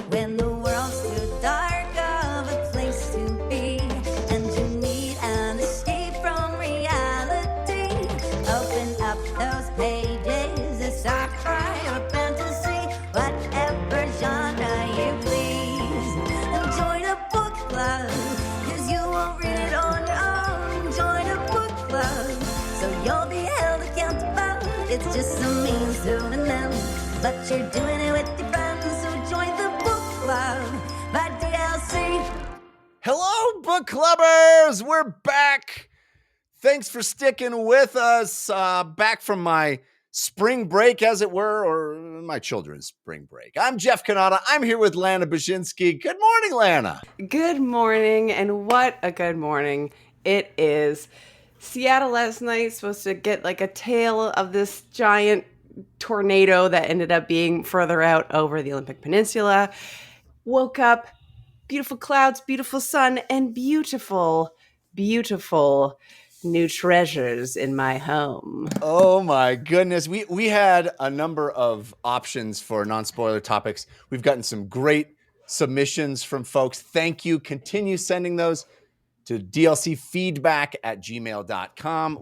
when the world's too dark of a place to be, and you need an escape from reality. Open up those pages, it's sci-fi or fantasy, whatever genre you please. And join a book club, 'cause you won't read it on your own. Join a book club, so you'll be held accountable. It's just a means to an end, but you're doing it with your friends, so join the book club by DLC. Hello, book clubbers! We're back. Thanks for sticking with us. Back from my spring break, as it were, or my children's spring break. I'm Jeff Cannata. I'm here with Lana Bachynski. Good morning, Lana. Good morning, and what a good morning it is. Seattle last night supposed to get like a tail of this giant tornado that ended up being further out over the Olympic Peninsula. Woke up, beautiful clouds, beautiful sun, and beautiful, beautiful new treasures in my home. Oh my goodness. We had a number of options for non-spoiler topics. We've gotten some great submissions from folks. Thank you. Continue sending those to dlcfeedback@gmail.com.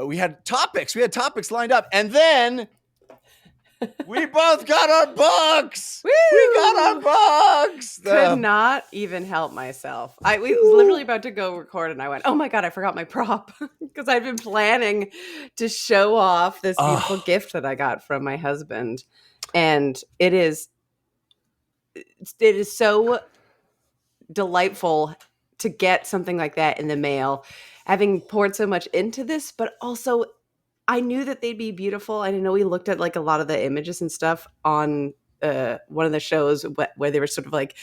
We had topics lined up, and then we both got our books. Woo! We got our books. Could not even help myself. We was literally about to go record, and I went, "Oh my god, I forgot my prop," because I've been planning to show off this beautiful gift that I got from my husband, and it is so delightful to get something like that in the mail, having poured so much into this, but also I knew that they'd be beautiful. I know we looked at like a lot of the images and stuff on one of the shows where they were sort of like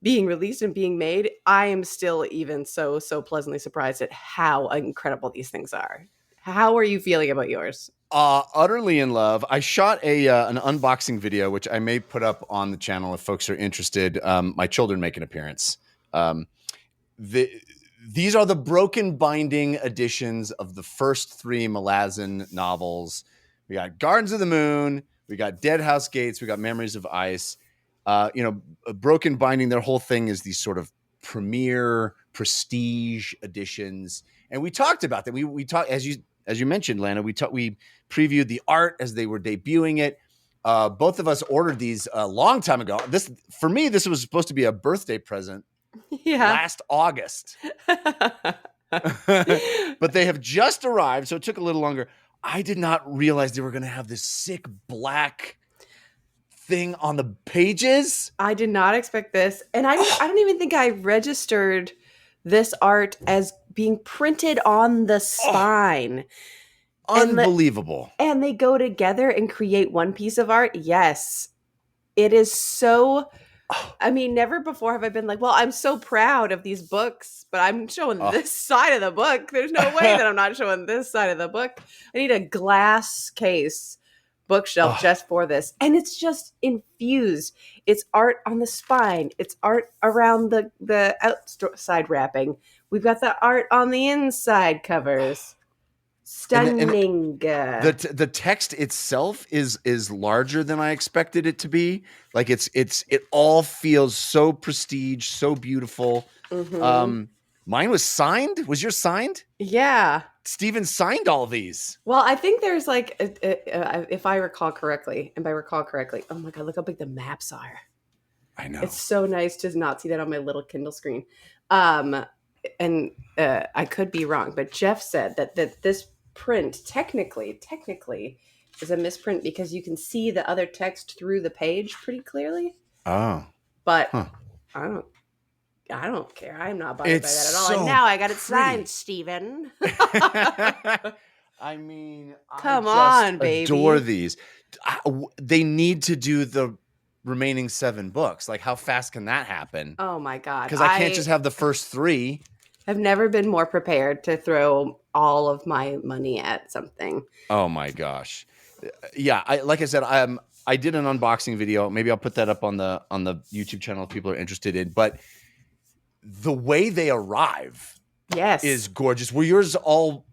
being released and being made. I am still even so pleasantly surprised at how incredible these things are. How are you feeling about yours? Utterly in love. I shot an unboxing video, which I may put up on the channel if folks are interested. My children make an appearance. These are the broken binding editions of the first three Malazan novels. We got Gardens of the Moon, we got Deadhouse Gates, we got Memories of Ice. A broken binding, their whole thing is these sort of premier prestige editions. And we talked about that. We talked, as you mentioned, Lana, we previewed the art as they were debuting it. Both of us ordered these a long time ago. For me, this was supposed to be a birthday present. Yeah. Last August. But they have just arrived, so it took a little longer. I did not realize they were going to have this sick black thing on the pages. I did not expect this. And I don't even think I registered this art as being printed on the spine. Unbelievable. And they go together and create one piece of art. Yes. It is so... I mean, never before have I been like, well, I'm so proud of these books, but I'm showing this side of the book. There's no way that I'm not showing this side of the book. I need a glass case bookshelf just for this. And it's just infused. It's art on the spine. It's art around the outside wrapping. We've got the art on the inside covers. Stunning. The text itself is larger than I expected it to be. Like it all feels so prestige, so beautiful. Mm-hmm. Mine was signed. Was yours signed? Yeah. Steven signed all these. Well, I think there's like, if I recall correctly, oh my God, look how big the maps are. I know. It's so nice to not see that on my little Kindle screen. And I could be wrong, but Jeff said that this print technically is a misprint because you can see the other text through the page pretty clearly. Oh. But I don't care. I'm not bothered by that at all. And now I got it signed, Steven. I mean, come I on, baby. Adore these. They need to do the remaining 7 books. Like, how fast can that happen? Oh my God. Because I can't just have the first 3. I've never been more prepared to throw all of my money at something. Oh my gosh. Yeah, like I said, I did an unboxing video. Maybe I'll put that up on the YouTube channel if people are interested in. But the way they arrive Yes. is gorgeous. Were yours all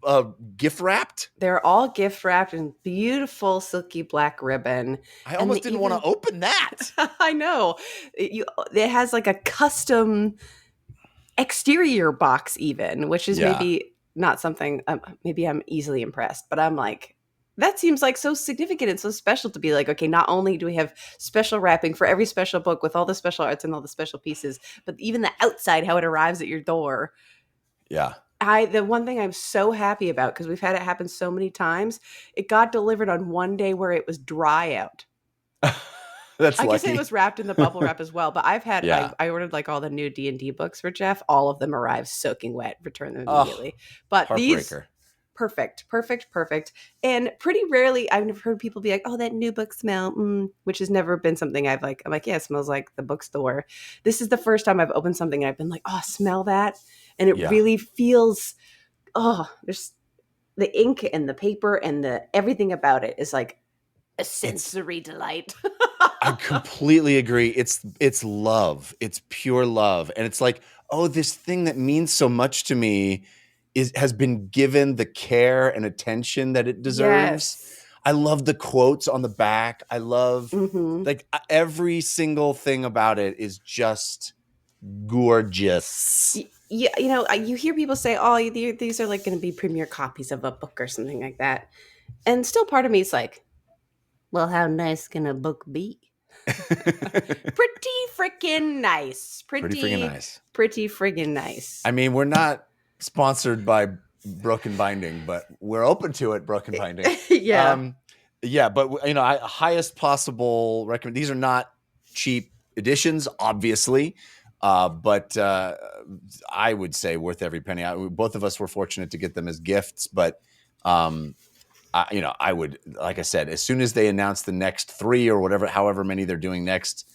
gift wrapped? They're all gift wrapped in beautiful silky black ribbon. I And almost they didn't want to even- open that. I know. It has like a custom exterior box even, which is Yeah. maybe not something, maybe I'm easily impressed, but I'm like, that seems like so significant and so special to be like, okay, not only do we have special wrapping for every special book with all the special arts and all the special pieces, but even the outside, how it arrives at your door. Yeah. The one thing I'm so happy about, because we've had it happen so many times, it got delivered on one day where it was dry out. That's I lucky. guess it was wrapped in the bubble wrap as well, but I've had Yeah. I ordered like all the new D&D books for Jeff. All of them arrived soaking wet. Return them Oh, immediately. But these Heartbreaker. perfect, and pretty rarely I've never heard people be like, "Oh, that new book smell," which has never been something I'm like, yeah, it smells like the bookstore. This is the first time I've opened something and I've been like, "Oh, smell that," and it Yeah. really feels. There's the ink and the paper and the everything about it is like a sensory delight. I completely agree. It's love. It's pure love. And it's like, oh, this thing that means so much to me has been given the care and attention that it deserves. Yes. I love the quotes on the back. I love Mhm. like every single thing about it is just gorgeous. Yeah, you hear people say, "Oh, these are like going to be premiere copies of a book or something like that," and still, part of me is like, "Well, how nice can a book be?" Pretty freaking nice. Pretty freaking nice. Pretty friggin' nice. I mean, we're not sponsored by Broken Binding, but we're open to it. Broken Binding. Yeah. Yeah, but highest possible recommend. These are not cheap editions, obviously, but I would say worth every penny. Both of us were fortunate to get them as gifts, but I would, like I said, as soon as they announce the next 3 or whatever, however many they're doing next,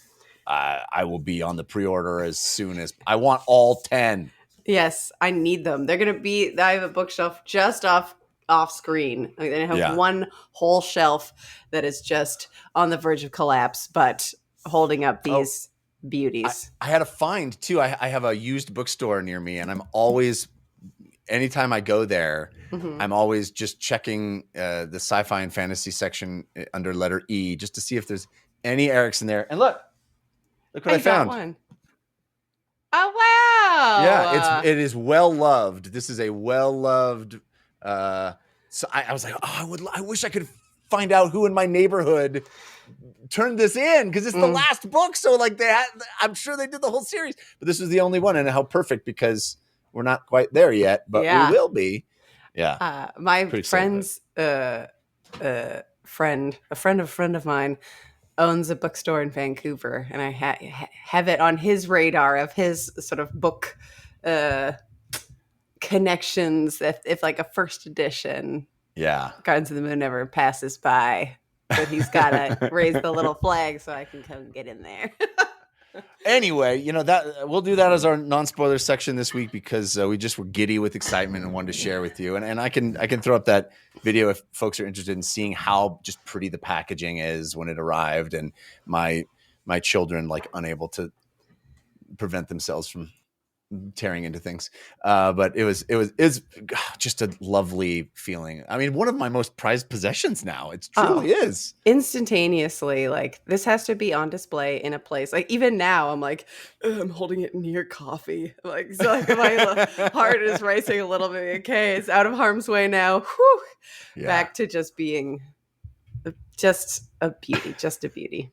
I will be on the pre-order as soon as I want all 10. Yes, I need them. They're gonna be. I have a bookshelf just off screen. I have one whole shelf that is just on the verge of collapse, but holding up these beauties. I had a find too. I have a used bookstore near me, and I'm always, anytime I go there, I'm always just checking the sci-fi and fantasy section under letter E just to see if there's any Erikson there. And look what I found. One. Oh wow! Yeah, it is well loved. This is a well loved. So I was like, I wish I could find out who in my neighborhood turned this in, because it's the last book. So like I'm sure they did the whole series, but this was the only one, and how perfect, because we're not quite there yet, but we will be. Yeah. My friend's a friend of mine owns a bookstore in Vancouver, and I have it on his radar of his sort of book connections. If like a first edition, Gardens of the Moon never passes by, but he's got to raise the little flag so I can come get in there. Anyway, that we'll do that as our non-spoiler section this week, because we just were giddy with excitement and wanted to share with you. And I can throw up that video if folks are interested in seeing how just pretty the packaging is when it arrived, and my children like unable to prevent themselves from tearing into things. But it's just a lovely feeling. I mean, one of my most prized possessions now. It truly is. Instantaneously, like, this has to be on display in a place. Like, even now, I'm like, I'm holding it near coffee. Like, so like my heart is racing a little bit. Okay, it's out of harm's way now. Whew. Yeah. Back to just being just a beauty.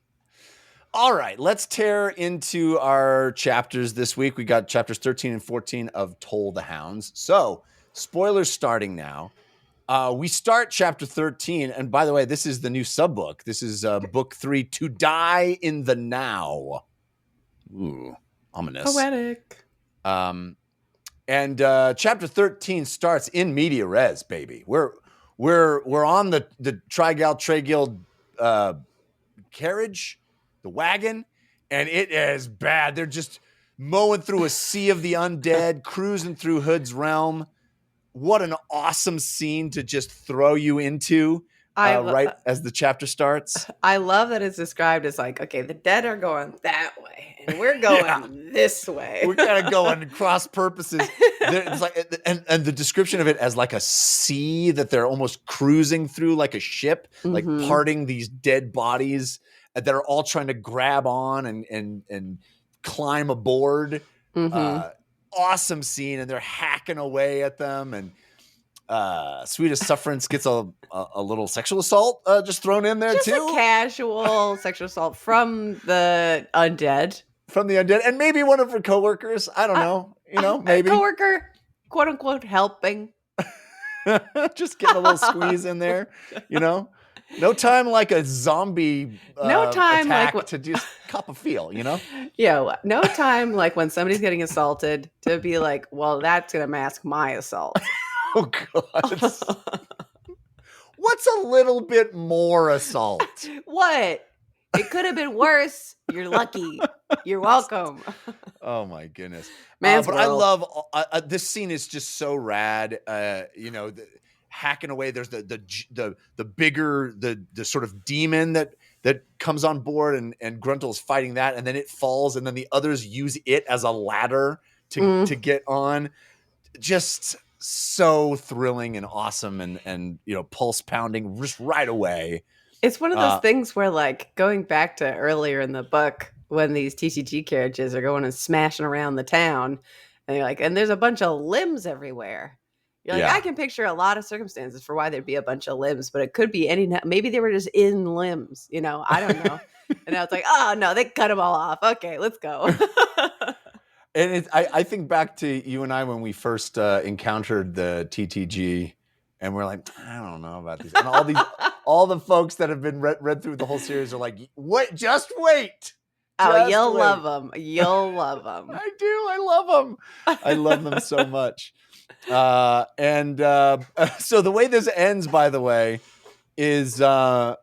All right, let's tear into our chapters this week. We got chapters 13 and 14 of Toll the Hounds. So, spoilers starting now. We start chapter 13, and by the way, this is the new sub-book. This is book 3, To Die in the Now. Ooh, ominous. Poetic. And chapter 13 starts in media res, baby. We're on the Tregild carriage, the wagon, and it is bad. They're just mowing through a sea of the undead, cruising through Hood's realm. What an awesome scene to just throw you into. right as the chapter starts. I love that it's described as like, okay, the dead are going that way, and we're going this way. We're kind of going cross purposes. It's like, and the description of it as like a sea that they're almost cruising through, like a ship, like parting these dead bodies that are all trying to grab on and climb aboard. Awesome scene, and they're hacking away at them, and Sweetest Sufferance gets a little sexual assault just thrown in there just too. A casual sexual assault from the undead. And maybe one of her coworkers. I don't know. Maybe coworker, quote unquote, helping. Just getting a little squeeze in there. No time like a zombie. No time like to just cup a feel. Yeah, no time like when somebody's getting assaulted to be like, well, that's gonna mask my assault. Oh God. What's a little bit more assault? What? It could have been worse. You're lucky. You're welcome. Oh my goodness. Man's but world. I love this scene is just so rad. Hacking away. There's the bigger the sort of demon that comes on board and Gruntle's fighting that, and then it falls, and then the others use it as a ladder to get on. Just so thrilling and awesome and pulse pounding just right away. It's one of those things where, like, going back to earlier in the book when these TCG carriages are going and smashing around the town, and you're like, and there's a bunch of limbs everywhere. You're like, I can picture a lot of circumstances for why there'd be a bunch of limbs, but it could be maybe they were just in limbs, I don't know. And now it's like, oh no, they cut them all off. Okay, let's go. And I think back to you and I when we first encountered the TTG, and we're like, I don't know about these. And all the folks that have been read through the whole series are like, wait, just wait. You'll love them. You'll love them. I do. I love them. I love them so much. So the way this ends, by the way, is there's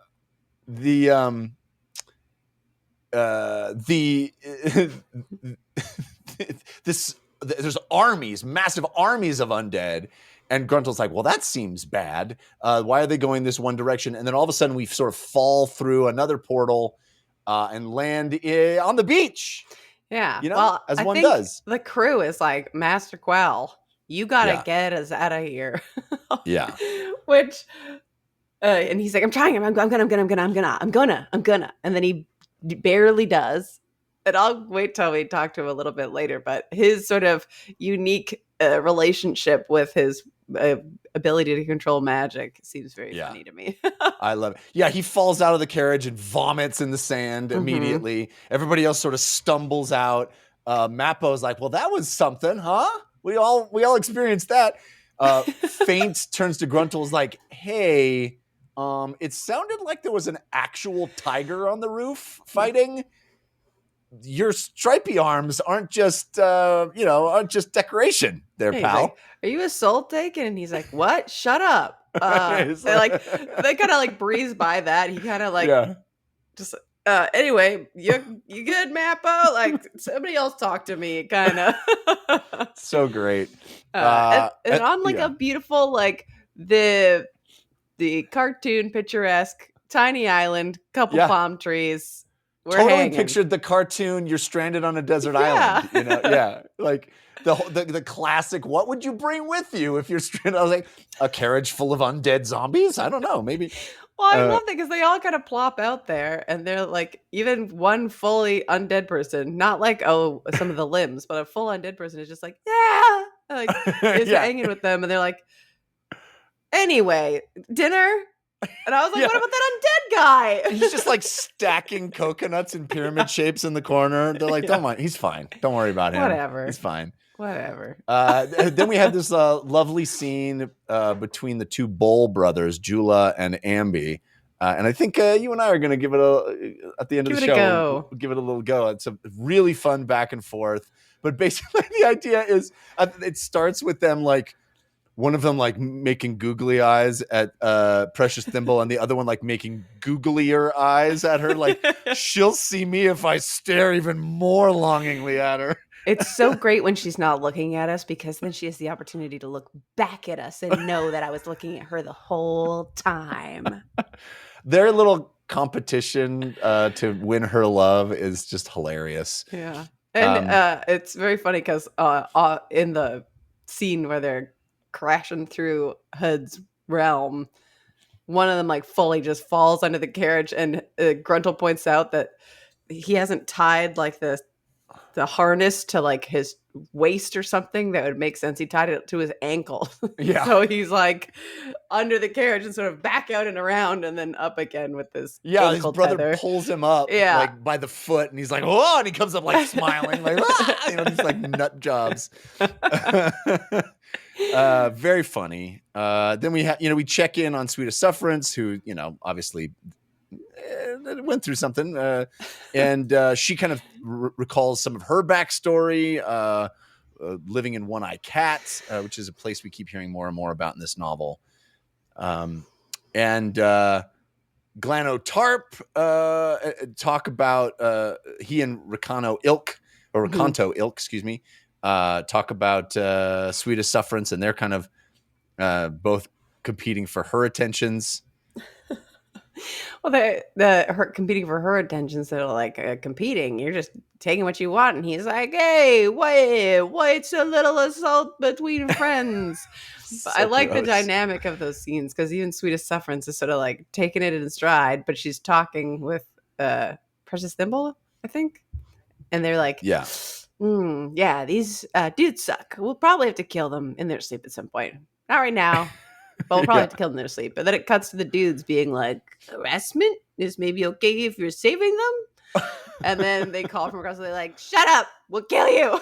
massive armies of undead, and Gruntle's like, well, that seems bad. Why are they going this one direction? And then all of a sudden we sort of fall through another portal and land on the beach. Yeah. As one does. The crew is like, Master Quell, you gotta get us out of here. Yeah. Which and he's like, I'm trying. I'm gonna. And then he barely does. And I'll wait till we talk to him a little bit later, but his sort of unique relationship with his ability to control magic seems very funny to me. I love it. Yeah, he falls out of the carriage and vomits in the sand immediately. Everybody else sort of stumbles out. Mappo's like, well, that was something, huh? We all experienced that. Faint turns to Gruntle, is like, hey, it sounded like there was an actual tiger on the roof fighting. Your stripy arms aren't just decoration there, pal. Like, are you a soul taken? And he's like, what? Shut up. They kind of like breeze by that. He kind of like just anyway, you good, Mappo? Like, somebody else talk to me, kind of. So great. And on like a beautiful, like the cartoon picturesque tiny island, couple palm trees. We're totally hanging. Pictured the cartoon. You're stranded on a desert island. Like the classic. What would you bring with you if you're stranded? I was like, a carriage full of undead zombies. I don't know. Maybe. Well, I love that because they all kind of plop out there, and they're like, even one fully undead person, not like some of the limbs, but a full undead person is just like, is hanging with them, and they're like, anyway, dinner. And I was like, what about that undead guy? He's just like stacking coconuts in pyramid shapes in the corner. They're like, don't mind. He's fine. Don't worry about him. Whatever. He's fine. Whatever. Then we had this lovely scene between the two Bowl brothers, Jula and Ambi. And I think you and I are going to give it at the end of the show. We'll give it a little go. It's a really fun back and forth. But basically the idea is it starts with them like, one of them like making googly eyes at Precious Thimble, and the other one like making googlier eyes at her. Like, she'll see me if I stare even more longingly at her. It's so great when she's not looking at us because then she has the opportunity to look back at us and know that I was looking at her the whole time. Their little competition to win her love is just hilarious. Yeah. And it's very funny because in the scene where they're crashing through Hud's realm, one of them like fully just falls under the carriage, and Gruntle points out that he hasn't tied like the harness to like his waist or something that would make sense. He tied it to his ankle. Yeah. So he's like under the carriage and sort of back out and around and then up again with this His ankle brother tether. pulls him up like by the foot, and he's like, "Oh!" and he comes up like smiling, like these like nut jobs. Very funny. Then we check in on Sweetest Sufferance, who obviously went through something, and she kind of recalls some of her backstory, living in One Eye Cat, which is a place we keep hearing more and more about in this novel. And Glano Tarp talk about he and Rakanto Ilk, excuse me, talk about Sweetest Sufferance, and they're kind of both competing for her attentions. Well, her competing for her attention, so like competing, you're just taking what you want, and he's like, "Hey, what's a little assault between friends?" But I like the dynamic of those scenes because even Sweetest Sufferance is sort of like taking it in stride, but she's talking with Precious Thimble, I think, and they're like, "Yeah, these dudes suck. We'll probably have to kill them in their sleep at some point. Not right now." But we'll probably have to kill them in their sleep. But then it cuts to the dudes being like, harassment is maybe okay if you're saving them. And then they call from across, they're like, shut up, we'll kill you.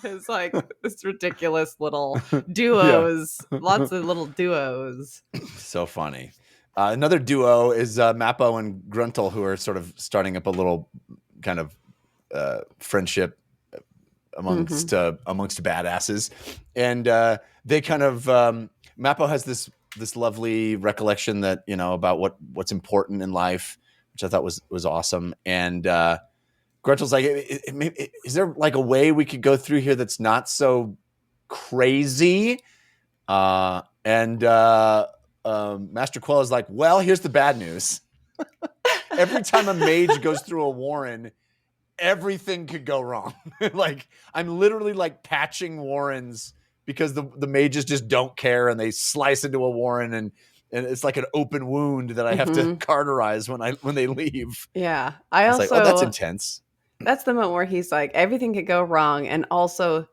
It's like this ridiculous little duos, lots of little duos. So funny. Another duo is Mappo and Gruntle, who are sort of starting up a little kind of friendship amongst badasses. And they kind of... Mappo has this lovely recollection that about what's important in life, which I thought was awesome. And Gruntle's like, is there like a way we could go through here that's not so crazy? And Master Quell is like, well, here's the bad news. Every time a mage goes through a warren, everything could go wrong. Like I'm literally like patching warrens because the mages just don't care, and they slice into a warren, and it's like an open wound that I have to cauterize when they leave. Yeah, I was like, oh, that's intense. That's the moment where he's like, everything could go wrong, and also,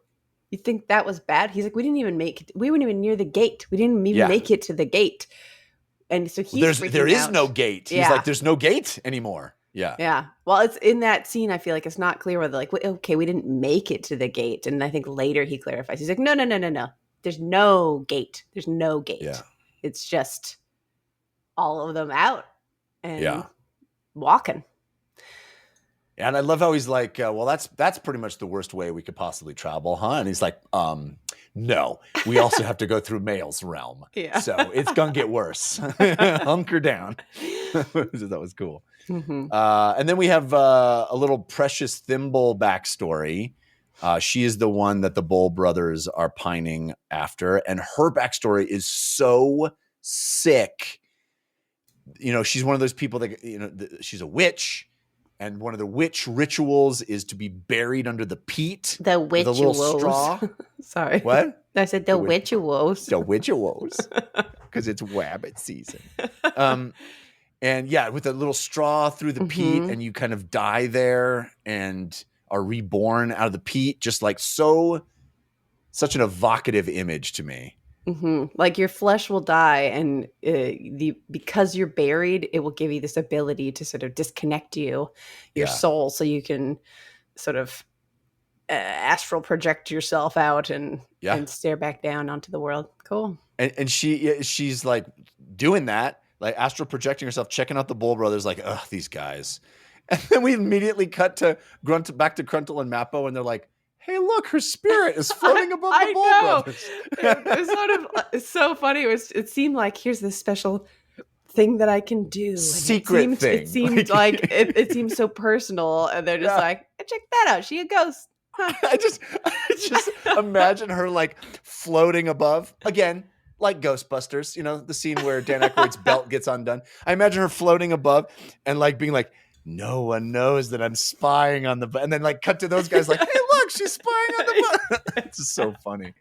you think that was bad? He's like, we didn't even make it. We weren't even near the gate. We didn't even make it to the gate, and so there is no gate. He's like, there's no gate anymore. Yeah. Yeah. Well, it's in that scene. I feel like it's not clear whether like, okay, we didn't make it to the gate. And I think later he clarifies. He's like, no. There's no gate. There's no gate. Yeah. It's just all of them out and walking. And I love how he's like, well, that's pretty much the worst way we could possibly travel, huh? And he's like, no, we also have to go through Mael's realm. Yeah. So it's going to get worse. Hunker down. That was cool. Mm-hmm. And then we have a little Precious Thimble backstory. She is the one that the Bull brothers are pining after, and her backstory is so sick. She's one of those people that she's a witch, and one of the witch rituals is to be buried under the peat. The witch with a little straw. Sorry, what? I said the witch-a-woes. The witch-a-woes, because it's wabbit season. And with a little straw through the peat, and you kind of die there and are reborn out of the peat. Just like such an evocative image to me. Mm-hmm. Like your flesh will die, and because you're buried, it will give you this ability to sort of disconnect your soul, so you can sort of astral project yourself out and stare back down onto the world. Cool. And she's like doing that. Like astral projecting herself, checking out the Bull brothers, like, ugh, these guys. And then we immediatally cut to back to Gruntle and Mappo, and they're like, hey, look, her spirit is floating above the Bull brothers. It's so funny. It seemed like here's this special thing that I can do. Secret thing. It seemed like it seemed so personal, and they're just like, check that out. She a ghost. I just imagine her like floating above again, like Ghostbusters, you know, the scene where Dan Aykroyd's belt gets undone. I imagine her floating above and like being like, no one knows that I'm spying on the boat. And then like cut to those guys like, hey, look, she's spying on the boat. It's just so funny.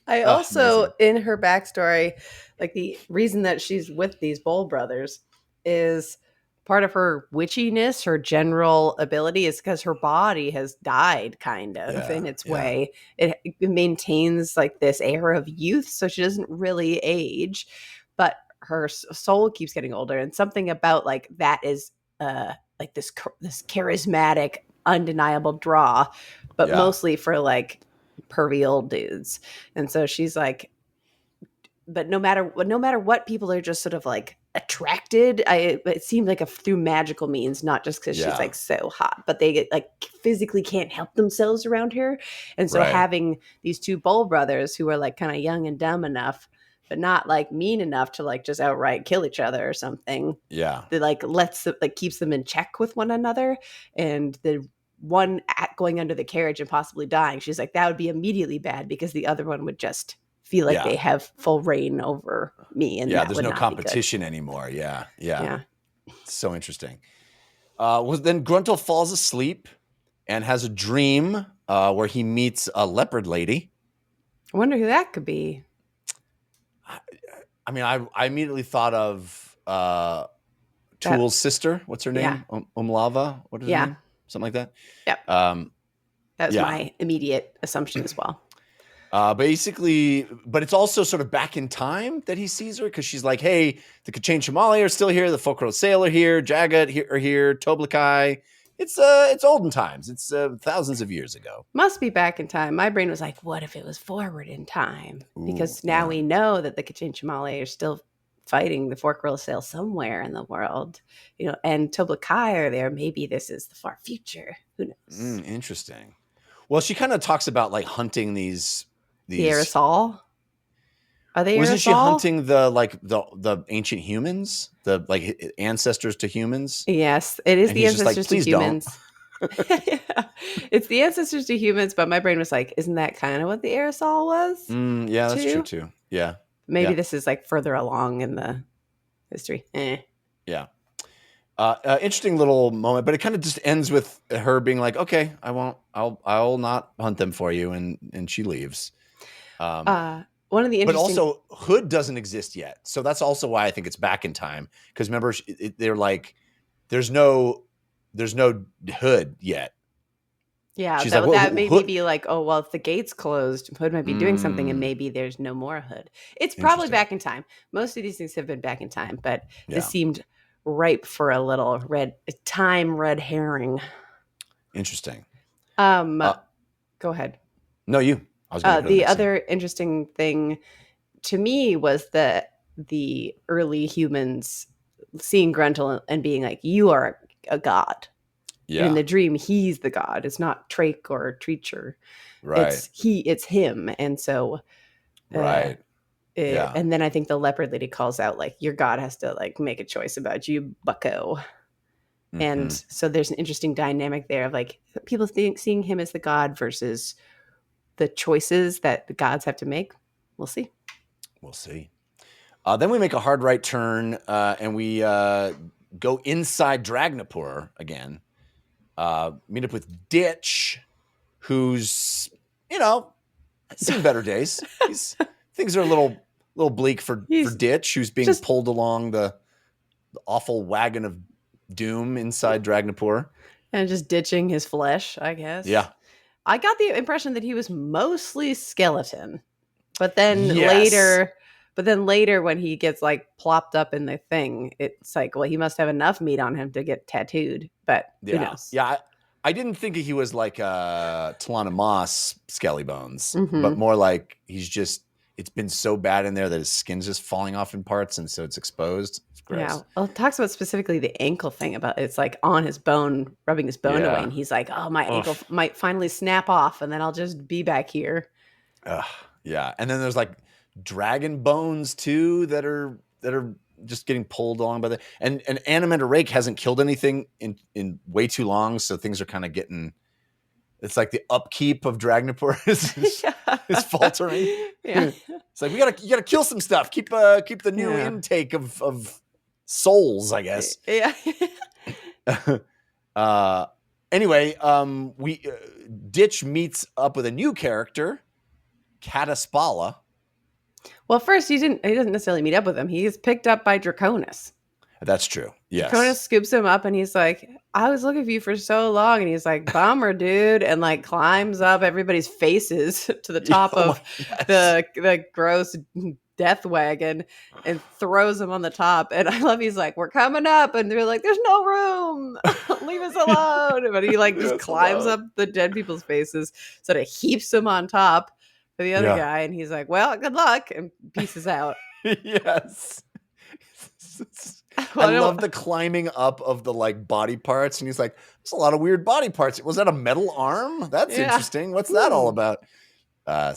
I also, amazing. in her backstory, like the reason that she's with these Bowl brothers is part of her witchiness, her general ability is because her body has died kind of in its way. It maintains like this air of youth, so she doesn't really age, but her soul keeps getting older. And something about like that is like this charismatic, undeniable draw, but mostly for like pervy old dudes. And so she's like, but no matter what, people are just sort of like attracted. It seemed like through magical means, not just because she's like so hot, but they like physically can't help themselves around her. And so having these two Bowl brothers who are like kind of young and dumb enough, but not like mean enough to like just outright kill each other or something. Yeah. That like keeps them in check with one another. And the one going under the carriage and possibly dying, she's like, that would be immediately bad because the other one would just feel like they have full reign over me. And there's no competition anymore. Yeah. So interesting. Then Gruntle falls asleep and has a dream where he meets a leopard lady. I wonder who that could be. I mean, I immediately thought of Tool's sister. What's her name? Umlava? What is her name? Something like that. Yep. That was my immediate assumption as well. Basically, but it's also sort of back in time that he sees her because she's like, hey, the Kachin Shamali are still here, the Folkrow Sail are here, Jagat are here, Toblakai. It's olden times. It's thousands of years ago. Must be back in time. My brain was like, what if it was forward in time? Because now we know that the Kachin Shamali are still fighting the Folkrow Sail somewhere in the world, you know, and Toblakai are there. Maybe this is the far future. Who knows? Interesting. Well, she kind of talks about like hunting these the aerosol. Are they Wasn't aerosol? she hunting the ancient humans, the like ancestors to humans? Yes, it is the ancestors to humans. It's the ancestors to humans, but my brain was like, isn't that kind of what the aerosol was? Yeah, that's true too. Yeah. Maybe this is like further along in the history. Yeah. Interesting little moment, but it kind of just ends with her being like, okay, I'll not hunt them for you. And she leaves. One of the interesting, but also Hood doesn't exist yet. So that's also why I think it's back in time. Cause remember they're like, there's no Hood yet. Yeah. That made me be like, oh, well, if the gate's closed, Hood might be doing something and maybe there's no more Hood. It's probably back in time. Most of these things have been back in time, but this seemed ripe for a little red herring. Interesting. Go ahead. No, you. I was the other interesting thing to me was that the early humans seeing Gruntle and being like, you are a god. Yeah. In the dream, he's the god. It's not Trake or Treacher. Right. It's him. And so right. And then I think the leopard lady calls out like, your god has to like make a choice about you, bucko. Mm-hmm. And so there's an interesting dynamic there of like people seeing him as the god versus the choices that the gods have to make. We'll see. Then we make a hard right turn and we go inside Dragnapur again. Meet up with Ditch, who's, seen better days. Things are a little bleak for Ditch, who's being pulled along the awful wagon of doom inside Dragnapur. And just ditching his flesh, I guess. Yeah. I got the impression that he was mostly skeleton. But then later when he gets like plopped up in the thing, it's like, well, he must have enough meat on him to get tattooed. But who knows? Yeah. I didn't think he was like Talana Moss Skelly Bones, but more like it's been so bad in there that his skin's just falling off in parts, and so it's exposed. It's gross. Yeah. Well, it talks about specifically the ankle thing about it's like on his bone, rubbing his bone away, and he's like, "Oh, my ankle might finally snap off, and then I'll just be back here." Yeah. And then there's like dragon bones too that are just getting pulled along by and Animator Rake hasn't killed anything in way too long, so things are kind of getting It's like the upkeep of Dragnapur is faltering. Yeah. It's like you gotta kill some stuff. Keep the new intake of souls, I guess. Yeah. Anyway, we Ditch meets up with a new character, Kataspala. Well, first he doesn't necessarily meet up with him. He's picked up by Draconis. That's true. Yes. Draconis scoops him up and he's like, I was looking for you for so long. And he's like, bummer, dude. And like climbs up everybody's faces to the top of the gross death wagon and throws them on the top. And I love he's like, we're coming up. And they're like, there's no room. Leave us alone. But he like just climbs up the dead people's faces, sort of heaps them on top for the other guy. And he's like, well, good luck. And pieces out. Yes. I love the climbing up of the like body parts. And he's like, there's a lot of weird body parts. Was that a metal arm? That's interesting. What's that all about?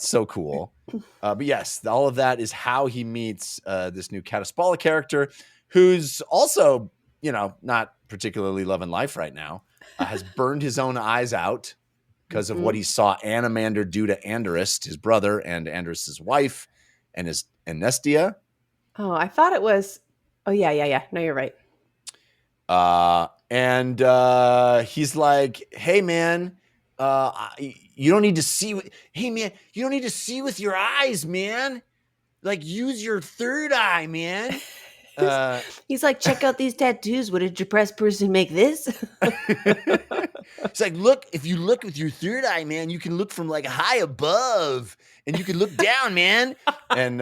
So cool. But yes, all of that is how he meets this new Kataspala character, who's also, not particularly loving life right now, has burned his own eyes out because of what he saw Animander do to Andorist, his brother, and Andorist's wife, and his Nestia. Oh, I thought it was. Oh, yeah. No, you're right. And he's like, hey, man, you don't need to see. Hey, man, you don't need to see with your eyes, man. Like, use your third eye, man. He's like, check out these tattoos. Would a depressed person make this? It's like, look, if you look with your third eye, man, you can look from like high above and you can look down, man. And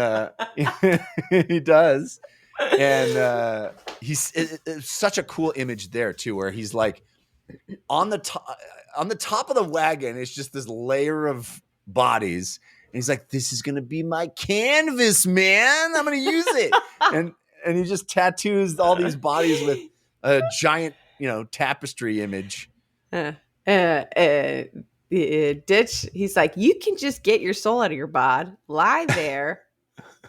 he does. And it's such a cool image there too, where he's like on the top of the wagon. It's just this layer of bodies, and he's like, "This is gonna be my canvas, man. I'm gonna use it." and he just tattoos all these bodies with a giant, tapestry image. Ditch. He's like, you can just get your soul out of your bod, lie there.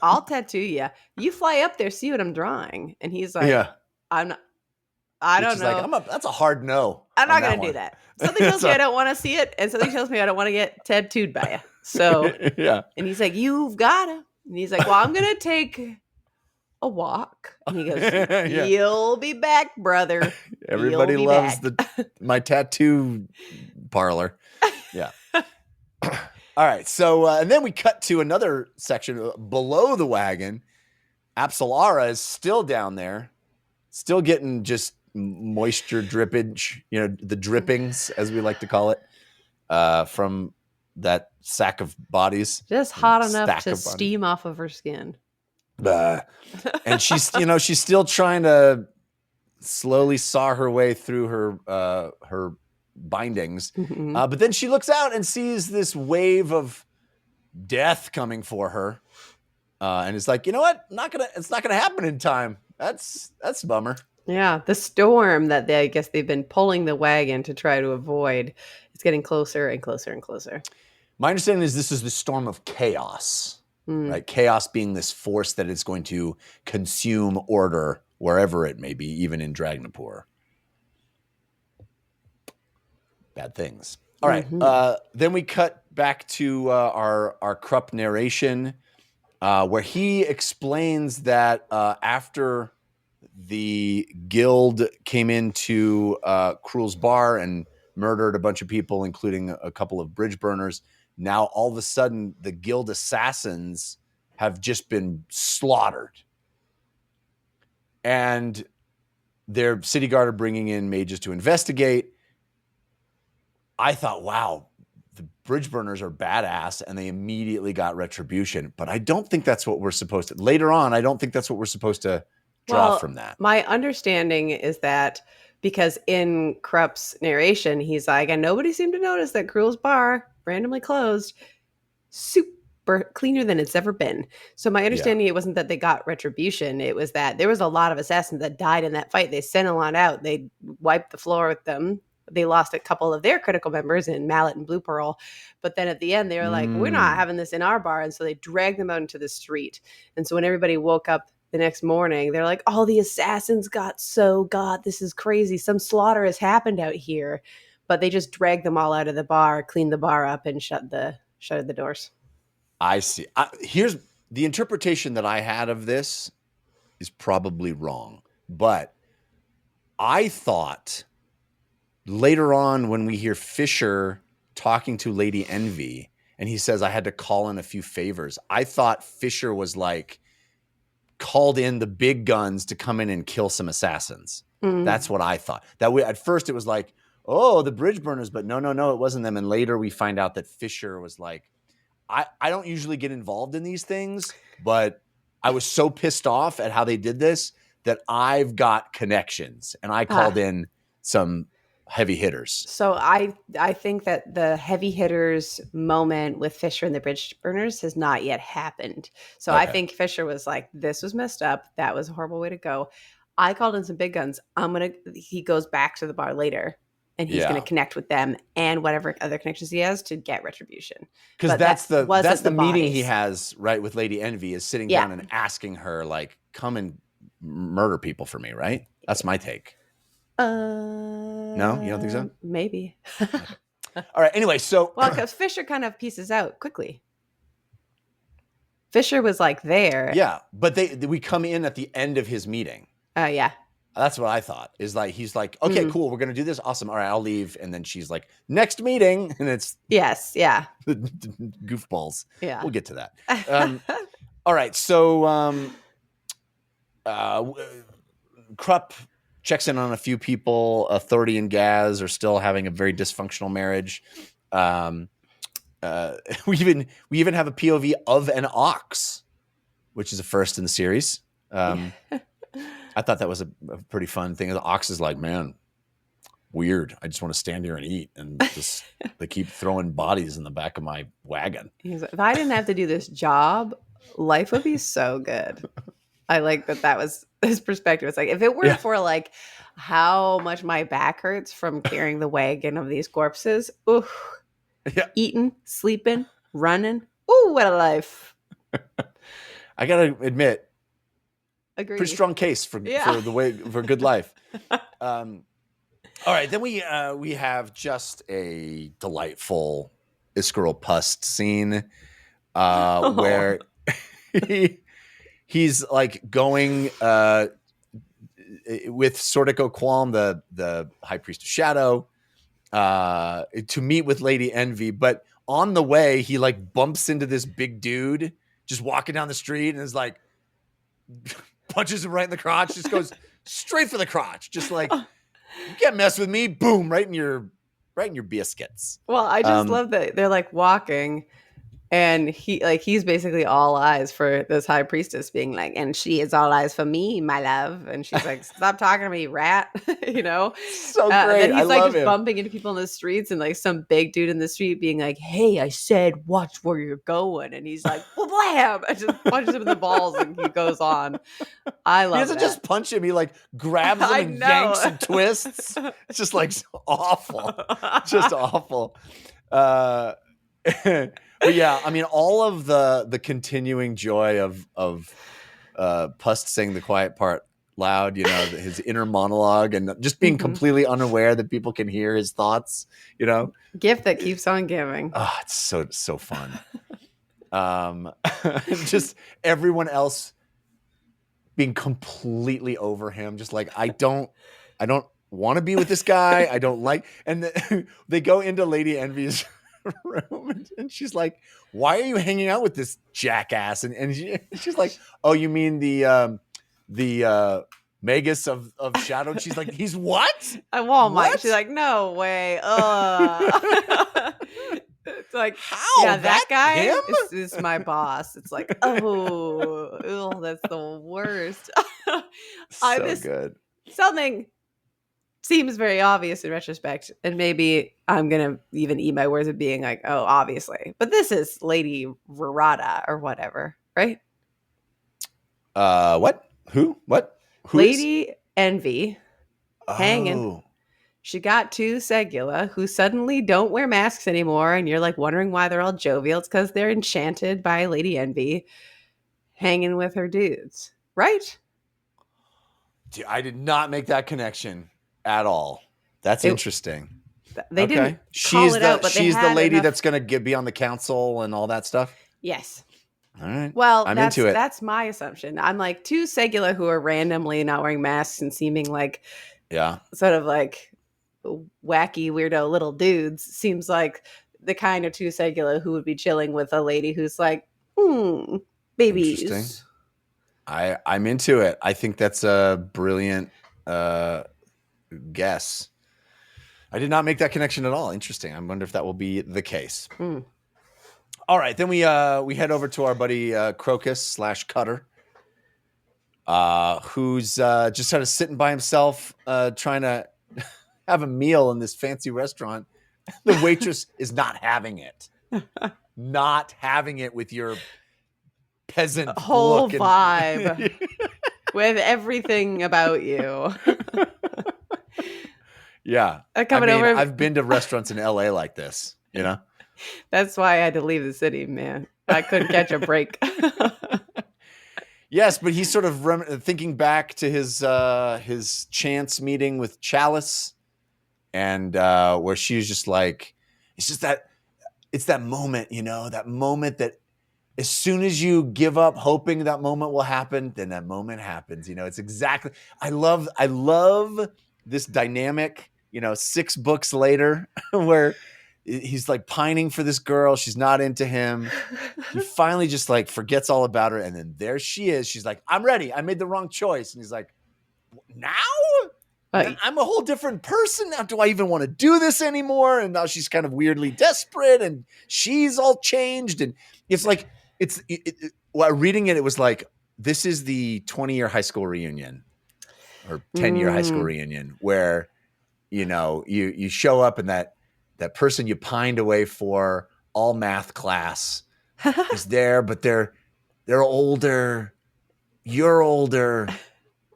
I'll tattoo you. You fly up there, see what I'm drawing. And he's like, I'm not. I don't know. Like, that's a hard no. I'm not going to do that. Something tells me I don't want to see it, and something tells me I don't want to get tattooed by you. So, And he's like, you've got to. And he's like, well, I'm going to take a walk. And he goes, you'll be back, brother. Everybody loves my tattoo parlor. Yeah. All right, so and then we cut to another section below the wagon. Apsalara is still down there, still getting just moisture drippage, the drippings, as we like to call it, from that sack of bodies. Just hot enough to steam off of her skin. And she's, she's still trying to slowly saw her way through her bindings. But then she looks out and sees this wave of death coming for her. And it's like, you know what? It's not gonna happen in time. That's a bummer. Yeah. The storm that I guess they've been pulling the wagon to try to avoid, it's getting closer and closer and closer. My understanding is this is the storm of chaos. Right? Chaos being this force that is going to consume order wherever it may be, even in Dragnapur. Bad things. All right. Then we cut back to our Krupp narration, where he explains that after the guild came into Cruel's bar and murdered a bunch of people, including a couple of bridge burners, now all of a sudden the guild assassins have just been slaughtered. And their city guard are bringing in mages to investigate. I thought, wow, the bridge burners are badass, and they immediately got retribution. But I don't think that's what we're supposed to. Later on, I don't think that's what we're supposed to draw from that. My understanding is that because in Krupp's narration, he's like, and nobody seemed to notice that Cruel's bar randomly closed, super cleaner than it's ever been. So my understanding, it wasn't that they got retribution. It was that there was a lot of assassins that died in that fight. They sent a lot out. They wiped the floor with them. They lost a couple of their critical members in Mallet and Blue Pearl. But then at the end, they were like, we're not having this in our bar. And so they dragged them out into the street. And so when everybody woke up the next morning, they're like, all the assassins God, this is crazy. Some slaughter has happened out here. but they just dragged them all out of the bar, cleaned the bar up, and shuttered the doors. I see. Here's the interpretation that I had of this is probably wrong, but I thought later on when we hear Fisher talking to Lady Envy and he says, I had to call in a few favors, I thought Fisher was like called in the big guns to come in and kill some assassins. That's what I thought. That way, at first it was like, oh, the bridge burners, but no, it wasn't them. And later we find out that Fisher was like, I don't usually get involved in these things, but I was so pissed off at how they did this that I've got connections, and I called in some heavy hitters. So I think that the heavy hitters moment with Fisher and the bridge burners has not yet happened. So I think Fisher was like, this was messed up. That was a horrible way to go. I called in some big guns. He goes back to the bar later and he's going to connect with them and whatever other connections he has to get retribution. Because that's the meeting he has, right, with Lady Envy, is sitting down and asking her, like, come and murder people for me, right? That's my take. No, you don't think so? Maybe. Okay. All right. Anyway, so because Fisher kind of pieces out quickly. Fisher was like there. Yeah, but we come in at the end of his meeting. Yeah. That's what I thought. Is like he's like, okay, cool, we're gonna do this. Awesome. All right, I'll leave. And then she's like, next meeting, and it's goofballs. Yeah, we'll get to that. All right, so Krupp checks in on a few people. Authority and Gaz are still having a very dysfunctional marriage. We even have a POV of an ox, which is a first in the series. I thought that was a pretty fun thing. The ox is like, man, weird. I just want to stand here and eat, and just they keep throwing bodies in the back of my wagon. He's like, if I didn't have to do this job, life would be so good. I like that was his perspective. It's like, if it weren't for like how much my back hurts from carrying the wagon of these corpses, eating, sleeping, running, what a life. I gotta admit, Agreed. Pretty strong case for a good life. All right, then we have just a delightful Iskerl Pust scene where he's like going with Sordico Qualm, the High Priest of Shadow, to meet with Lady Envy, but on the way he like bumps into this big dude just walking down the street and is like punches him right in the crotch, just goes straight for the crotch, just like, you can't mess with me. Boom, right in your biscuits. Well, I just love that they're like walking, and he's basically all eyes for this high priestess, being like, and she is all eyes for me, my love. And she's like, stop talking to me, rat. You know, so great. And then he's like just him. bumping into people in the streets, and like some big dude in the street being like, hey, I said watch where you're going, and he's like, well, blam, and just punches him in the balls, and he goes on. I love. He doesn't just punch him; he like grabs him and yanks and twists. It's just like awful, just awful. But yeah, I mean, all of the continuing joy of Pust saying the quiet part loud, you know, his inner monologue, and just being completely unaware that people can hear his thoughts, you know. Gift that keeps on giving. Oh, it's so fun. Just everyone else being completely over him, just like, I don't want to be with this guy. I don't like, and they go into Lady Envy's room, and she's like, why are you hanging out with this jackass? And she's like, oh, you mean the Magus of Shadow? And she's like, he's what? At Walmart. What? She's like, no way. It's like, how? Yeah, that guy is my boss. It's like, oh, that's the worst. So good. Something seems very obvious in retrospect, and maybe I'm gonna even eat my words of being like, oh, obviously, but this is Lady Verada or whatever, right? What? Who? What? Who Lady Envy hanging. She got two Segula who suddenly don't wear masks anymore, and you're like wondering why they're all jovial. It's because they're enchanted by Lady Envy hanging with her dudes, right? Dude, I did not make that connection at all. That's interesting. They didn't call it out, but she's they the had lady enough... that's going to be on the council and all that stuff. Yes. All right. Well, I'm into it. That's my assumption. I'm like, two Segula who are randomly not wearing masks and seeming like, sort of like wacky weirdo little dudes seems like the kind of two Segula who would be chilling with a lady who's like, babies. Interesting. I'm into it. I think that's a brilliant guess. I did not make that connection at all. Interesting. I wonder if that will be the case. All right, then we head over to our buddy Crocus / Cutter, who's just kind of sitting by himself, trying to have a meal in this fancy restaurant. The waitress is not having it. Not having it with your peasant whole look vibe with everything about you. Yeah. Over. I've been to restaurants in LA like this, you know? That's why I had to leave the city, man. I couldn't catch a break. Yes, but he's sort of thinking back to his chance meeting with Chalice, and where she was just like, it's that moment, you know, that moment that as soon as you give up hoping that moment will happen, then that moment happens. You know, it's exactly. I love this dynamic. You know, 6 books later, where he's like pining for this girl. She's not into him. He finally just like forgets all about her. And then there she is. She's like, I'm ready. I made the wrong choice. And he's like, now? I'm a whole different person. Now, do I even want to do this anymore? And now she's kind of weirdly desperate and she's all changed. And it's like, while reading it, it was like, this is the 20-year high school reunion or 10-year high school reunion where, you know, you show up and that person you pined away for all math class is there, but they're older. You're older.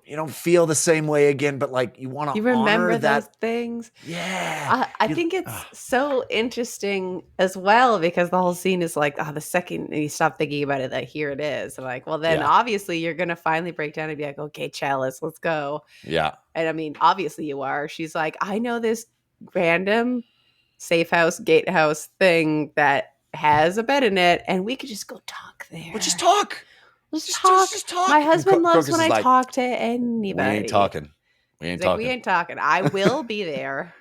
You don't feel the same way again, but like you want to remember that. those things. Yeah. I think it's so interesting as well because the whole scene is like, the second you stop thinking about it, that here it is. And like, well, then obviously you're going to finally break down and be like, okay, Chalice, let's go. Yeah. And I mean, obviously you are. She's like, I know this random safe house, gatehouse thing that has a bed in it, and we could just go talk there. We'll just talk. Let's talk. Just talk. My husband loves when I talk to anybody. We ain't talking. We ain't talking. I will be there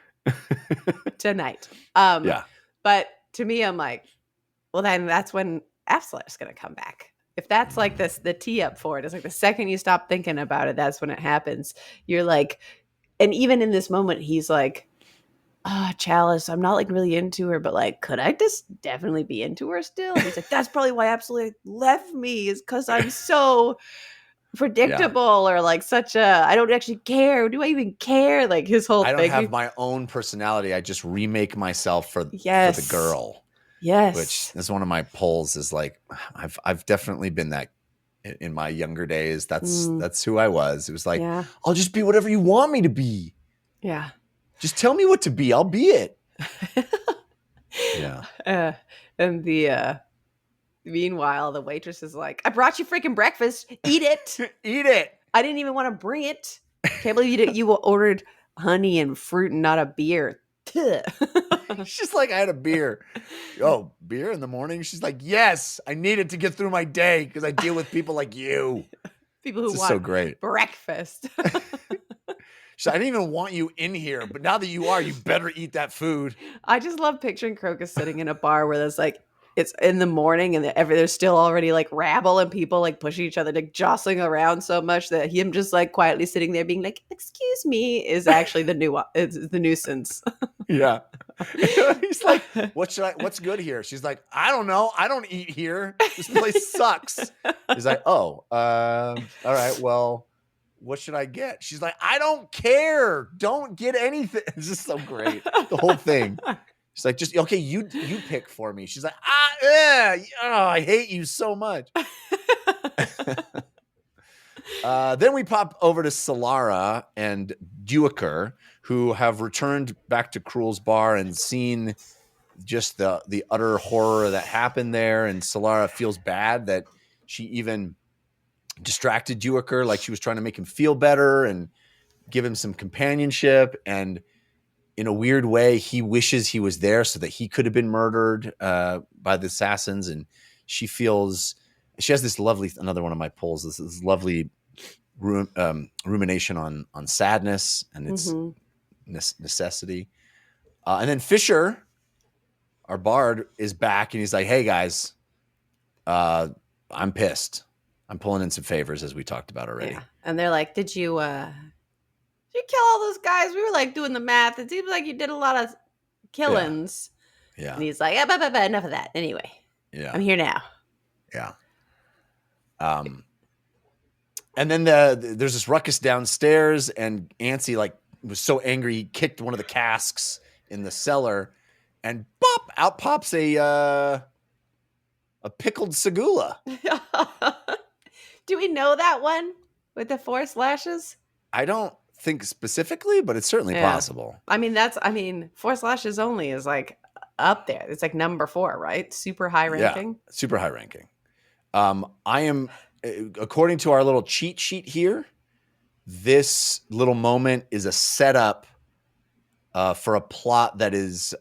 tonight. But to me, I'm like, well, then that's when Absalar's going to come back. If that's like this, the tee up for it is like the second you stop thinking about it, that's when it happens. You're like, and even in this moment, he's like, Chalice, I'm not like really into her, but like, could I just definitely be into her still? And he's like, that's probably why Absalar left me, is because I'm so predictable or like such a, I don't actually care. Do I even care? Like his whole thing. I don't have my own personality. I just remake myself for the girl. Yes. Which is one of my polls is like, I've definitely been that in my younger days. That's who I was. It was like, I'll just be whatever you want me to be. Yeah. Just tell me what to be. I'll be it. Yeah. And meanwhile, the waitress is like, I brought you freaking breakfast. Eat it. Eat it. I didn't even want to bring it. Can't believe you ordered honey and fruit and not a beer. She's like, I had a beer. Oh, beer in the morning? She's like, yes, I need it to get through my day because I deal with people like you. People who want so great. Breakfast. So I didn't even want you in here, but now that you are, you better eat that food. I just love picturing Crocus sitting in a bar where there's like, it's in the morning and there's still already like rabble and people like pushing each other, like jostling around so much that him just like quietly sitting there being like, excuse me, is actually the nuisance. Yeah. He's like, what's good here? She's like, I don't know. I don't eat here. This place sucks. He's like, oh, all right. Well, what should I get? She's like, I don't care. Don't get anything. It's just so great. The whole thing. She's like, just, okay, you pick for me. She's like, I hate you so much. Then we pop over to Solara and Duiker, who have returned back to Cruel's bar and seen just the utter horror that happened there. And Solara feels bad that she even distracted Duiker, like she was trying to make him feel better and give him some companionship. And in a weird way, he wishes he was there so that he could have been murdered by the assassins. And she has this lovely, another one of my polls, this lovely rumination on sadness and its necessity. And then Fisher, our bard, is back and he's like, hey guys, I'm pissed. I'm pulling in some favors, as we talked about already. Yeah. And they're like, did you kill all those guys? We were like doing the math. It seems like you did a lot of killings. Yeah. And he's like, enough of that. Anyway, I'm here now. Yeah. And then there's this ruckus downstairs, and Ansi like was so angry he kicked one of the casks in the cellar, and bop, out pops a pickled Segula. Do we know that one with the 4 slashes? I don't think specifically, but it's certainly possible. I mean, 4 slashes only is like up there. It's like number 4, right? Super high ranking. Yeah, super high ranking. I am, according to our little cheat sheet here, this little moment is a setup for a plot that is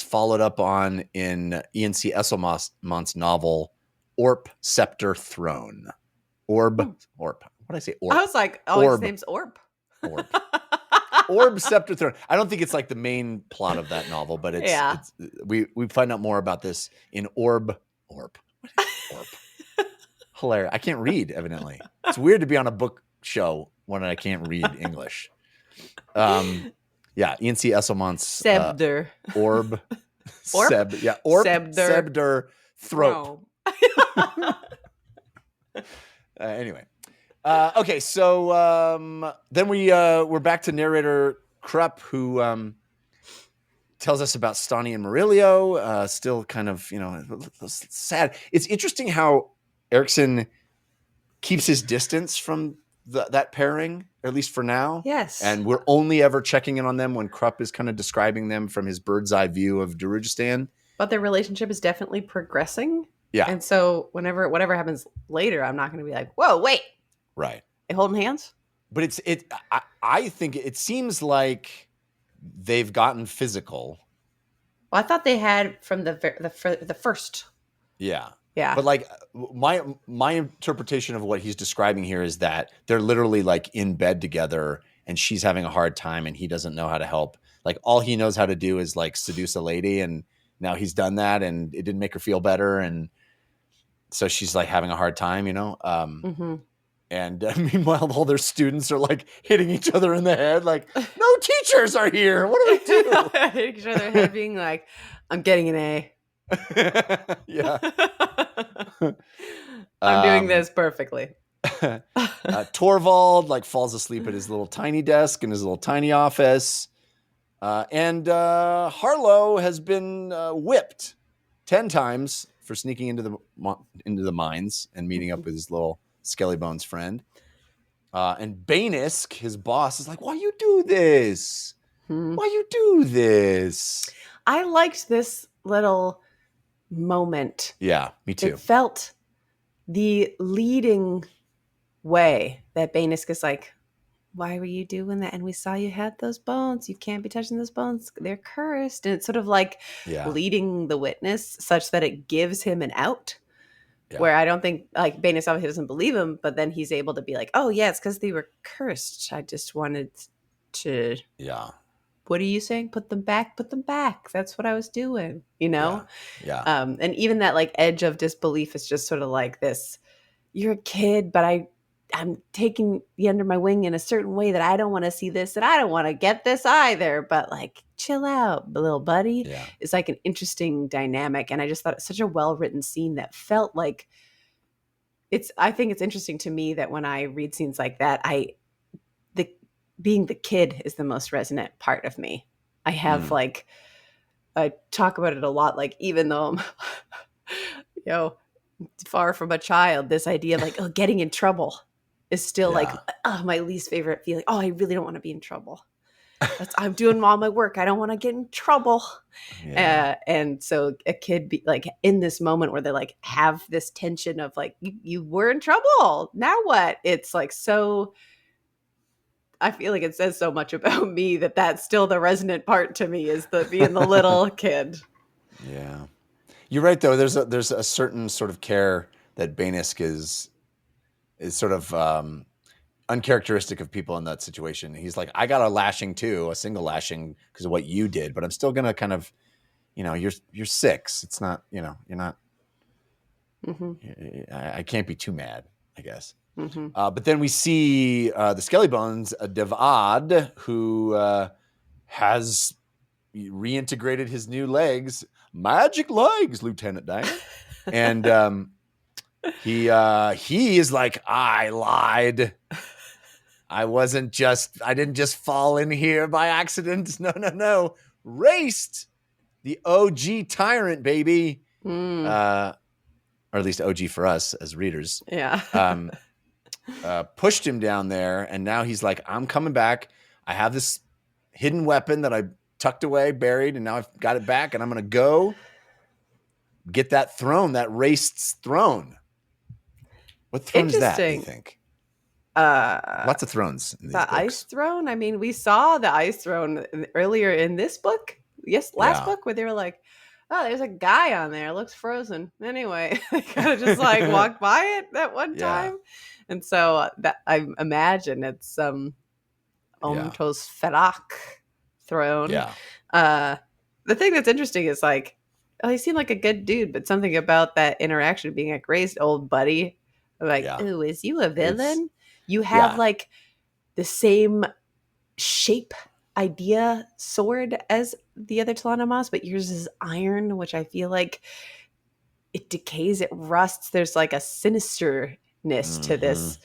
followed up on in E.N.C. Esselmont's novel Orp, Scepter, Throne. Orb. What did I say? Orp. I was like, his name's Orp. Orb, Scepter, Throne. I don't think it's like the main plot of that novel, but it's we find out more about this in Orb. What is Orp? Hilarious. I can't read, evidently. It's weird to be on a book show when I can't read English. E.N.C. Esselmont's Scepter. Orb. Orp? Orp, Scepter. Thrope. Anyway. Okay, so then we're back to narrator Krupp, who tells us about Stani and Murillo, still kind of, sad. It's interesting how Erikson keeps his distance from that pairing, at least for now. Yes. And we're only ever checking in on them when Krupp is kind of describing them from his bird's eye view of Darujhistan. But their relationship is definitely progressing. Yeah. And so whatever happens later, I'm not going to be like, whoa, wait. Right. They holding hands? But I think it seems like they've gotten physical. Well, I thought they had from the first. Yeah. Yeah. But like my interpretation of what he's describing here is that they're literally like in bed together and she's having a hard time and he doesn't know how to help. Like all he knows how to do is like seduce a lady, and now he's done that and it didn't make her feel better. And so she's like having a hard time, And meanwhile, all their students are like hitting each other in the head. Like, no teachers are here. What do we do? Hitting each other in the head, being like, I'm getting an A. Yeah. I'm doing this perfectly. Torvald like falls asleep at his little tiny desk in his little tiny office. And Harlow has been whipped 10 times for sneaking into the mines and meeting up with his little Skelly Bones friend. And Bainisk, his boss, is like, why you do this? Why you do this? I liked this little moment. Yeah, me too. It felt the leading way that Bainisk is like, why were you doing that? And we saw you had those bones. You can't be touching those bones. They're cursed. And it's sort of like leading the witness such that it gives him an out. Yeah. Where I don't think, like, Bainisk obviously doesn't believe him, but then he's able to be like, oh, yeah, it's because they were cursed. I just wanted to... Yeah. What are you saying? Put them back. That's what I was doing, Yeah. And even that, like, edge of disbelief is just sort of like this, you're a kid, but I'm taking you under my wing in a certain way that I don't want to see this, and I don't want to get this either, but, like, chill out, little buddy. Yeah. It's like an interesting dynamic. And I just thought it's such a well-written scene that felt like I think it's interesting to me that when I read scenes like that, being the kid is the most resonant part of me. I have I talk about it a lot. Like, even though I'm, far from a child, this idea of like, getting in trouble is still like, my least favorite feeling. Oh, I really don't want to be in trouble. I'm doing all my work. I don't want to get in trouble. Yeah. And so a kid be like in this moment where they like have this tension of like, you were in trouble. Now what? It's like, so I feel like it says so much about me that that's still the resonant part to me, is the being the little kid. Yeah. You're right, though. There's a certain sort of care that Bainisk is sort of uncharacteristic of people in that situation. He's like, I got a lashing too, a single lashing because of what you did, but I'm still gonna kind of, you're 6. It's not, you're not. I can't be too mad, I guess. But then we see the Skelly Bones, Devad, who has reintegrated his new legs, magic legs, Lieutenant Dan, and he is like, I lied. I didn't just fall in here by accident. No. Raced the OG tyrant, baby. Or at least OG for us as readers. Yeah. Pushed him down there, and now he's like, I'm coming back. I have this hidden weapon that I tucked away, buried, and now I've got it back, and I'm going to go get that throne, that Raced's throne. What throne is that, do you think? Lots of thrones in these books. Ice throne? I mean, we saw the ice throne earlier in this book. Yes, last book, where they were like, oh, there's a guy on there. It looks frozen. Anyway, they kind of just like walked by it that one time. And so that I imagine it's Omtos Ferak throne. Yeah. The thing that's interesting is like, he seemed like a good dude, but something about that interaction being like, raised old buddy. Like, ooh, is you a villain? You have like the same shape idea sword as the other Talanamas, but yours is iron, which I feel like it decays, it rusts. There's like a sinisterness to this.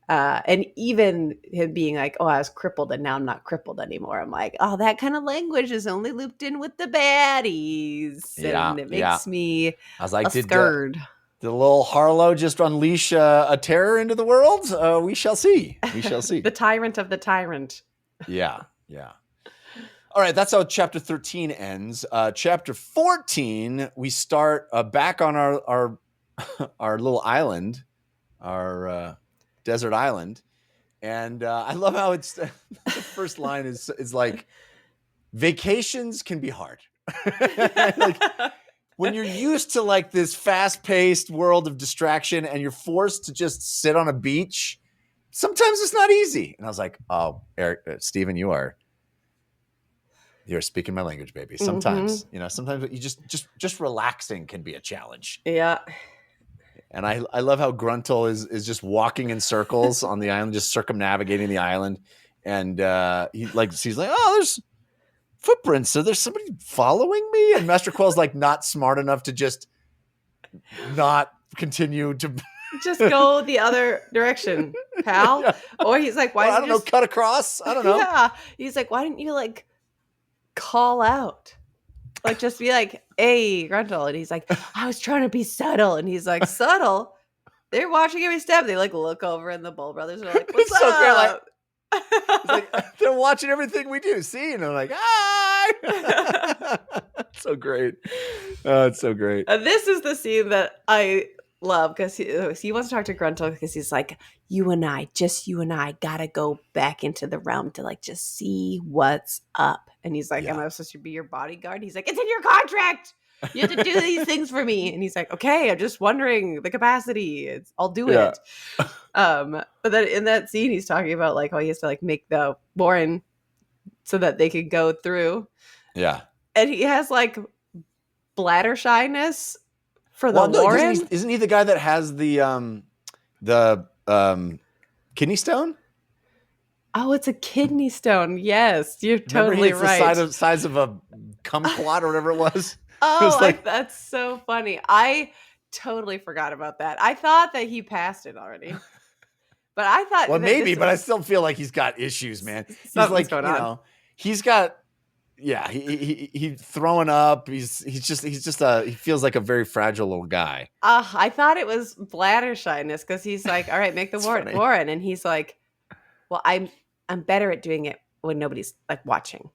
And even him being like, oh, I was crippled and now I'm not crippled anymore. I'm like, oh, that kind of language is only looped in with the baddies. And it makes me I was like, scared. Did the little Harlow just unleash a terror into the world? We shall see. We shall see. The tyrant of the tyrant. Yeah. All right, that's how chapter 13 ends. Chapter 14, we start back on our little island, our desert island, and I love how it's the first line is like, vacations can be hard. Like, when you're used to like this fast-paced world of distraction and you're forced to just sit on a beach, sometimes it's not easy. And I was like, oh, Steven, you're speaking my language, baby. Sometimes, sometimes you just relaxing can be a challenge. Yeah. And I love how Gruntle is just walking in circles on the island, just circumnavigating the island. And he's like, oh, there's footprints. So there's somebody following me. And Master Quell's like not smart enough to just not continue to just go the other direction, pal. Yeah. Or he's like, why? I don't know, cut across. I don't know. Yeah. He's like, why didn't you like call out? Like, just be like, hey, Gruntle. And he's like, I was trying to be subtle. And he's like, subtle? They're watching every step. They like look over and the Bull Brothers are like, what's up? So great, like, they're watching everything we do. See? And they're like, hi. So great. Oh, it's so great. This is the scene that I love because he wants to talk to Gruntle because he's like, you and I gotta go back into the realm to like just see what's up. And he's like, am I supposed to be your bodyguard? He's like, it's in your contract. You have to do these things for me. And he's like, okay, I'm just wondering the capacity. I'll do it. But then in that scene, he's talking about like how he has to like make the Warren so that they can go through. Yeah. And he has like bladder shyness for the Warren. Isn't he the guy that has the kidney stone? Oh, it's a kidney stone. Yes, you're totally right. The size of a kumquat or whatever it was. Oh, that's so funny. I totally forgot about that. I thought that he passed it already. But I thought but I still feel like he's got issues, man. He's like, he's got he throwing up. He feels like a very fragile little guy. I thought it was bladder shyness because he's like, all right, make the Warren. And he's like, well, I'm better at doing it when nobody's like watching.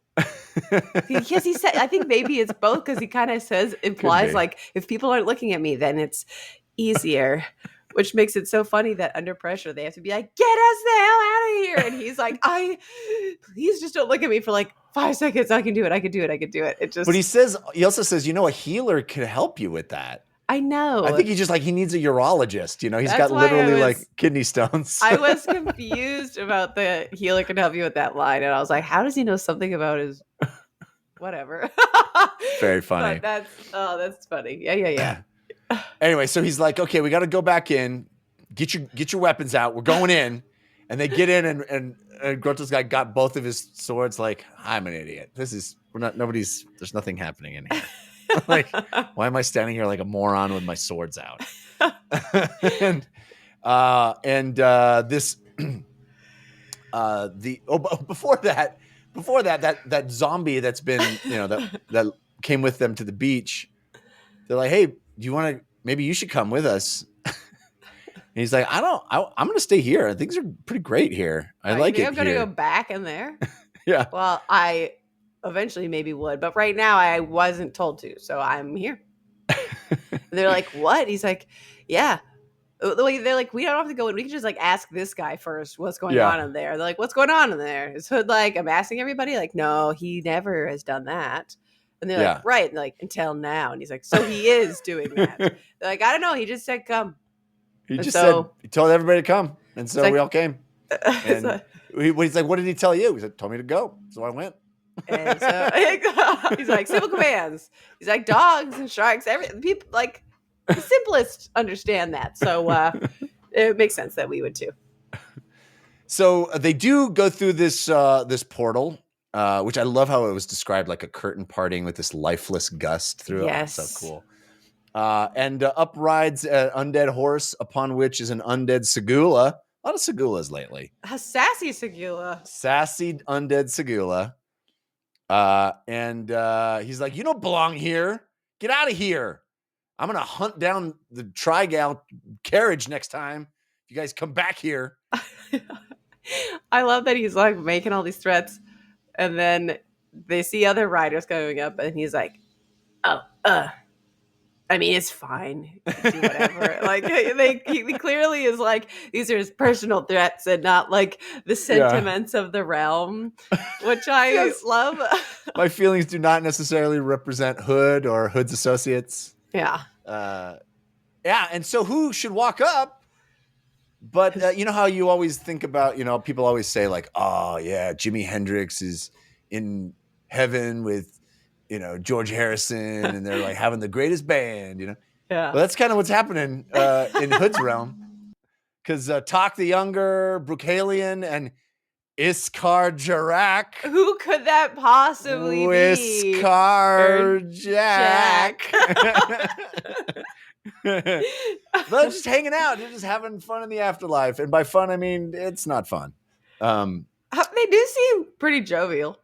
Because he said, I think maybe it's both because he kind of implies like, if people aren't looking at me, then it's easier. which makes it so funny that under pressure they have to be like, get us the hell out of here. And he's like, please just don't look at me for like 5 seconds. I can do it. It just, But he also says, a healer could help you with that. I know. I think he needs a urologist. He's That's got why literally like kidney stones. I was confused about the healer can help you with that line. And I was like, how does he know something about his whatever? Very funny. But that's funny. Yeah. Anyway, so he's like, okay, we got to go back in. Get your weapons out. We're going in. And they get in and Gruntl's guy got both of his swords. Like, I'm an idiot. There's nothing happening in here. Like, why am I standing here like a moron with my swords out? Before that zombie that's been, that came with them to the beach. They're like, hey, do you want to? Maybe you should come with us. And he's like, I'm going to stay here. Things are pretty great here. I like it. I'm going to go back in there. Yeah. Well, I eventually maybe would, but right now I wasn't told to, so I'm here. They're like, what? He's like, yeah. They're like, we don't have to go in. We can just like ask this guy first what's going on in there. They're like, what's going on in there? Is Hood like, I'm asking everybody? Like, no, he never has done that. And they're like, right. And they're like, until now. And he's like, so he is doing that. They're like, I don't know. He just said come. He told everybody to come. And so we all came. And he's like, what did he tell you? He said, told me to go. So I went. And so he's like, simple commands. He's like, dogs and sharks. People like the simplest understand that. So it makes sense that we would too. So they do go through this portal, which I love how it was described like a curtain parting with this lifeless gust through it. Yes. So cool. And up rides an undead horse, upon which is an undead Segula. A lot of Segulas lately. A sassy Segula. Sassy undead Segula. And he's like, you don't belong here. Get out of here. I'm going to hunt down the Trigal carriage next time. You guys come back here. I love that he's like making all these threats. And then they see other riders going up and he's like, I mean, it's fine. Do whatever. Like he clearly is like, these are his personal threats and not like the sentiments of the realm, which I love. My feelings do not necessarily represent Hood or Hood's associates. Yeah. And so who should walk up? But you know how you always think about, people always say like, oh yeah, Jimi Hendrix is in heaven with, George Harrison, and they're like having the greatest band, Yeah. Well, that's kind of what's happening in Hood's realm. Because Tok the Younger, Brookalion, and Iskar Jarak. Who could that possibly be? Iskar Jack. They're just hanging out. They're just having fun in the afterlife. And by fun, I mean, it's not fun. They do seem pretty jovial.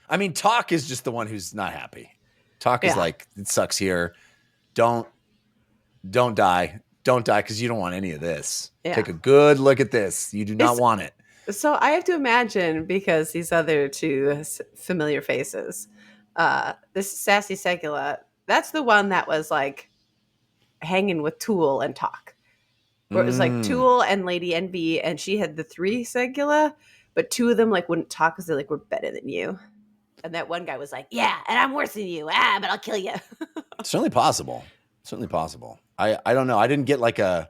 I mean, Tok is just the one who's not happy. Tok is like, it sucks here. Don't die. Don't die because you don't want any of this. Yeah. Take a good look at this. You do not want it. So I have to imagine, because these other two familiar faces, this sassy Segula, that's the one that was like hanging with Tool and Tok. Where it was like Tool and Lady Envy, and she had the 3 Segula, but 2 of them like wouldn't talk because they like were better than you. And that one guy was like, yeah, and I'm worse than you. But I'll kill you. Certainly possible. I don't know. I didn't get like a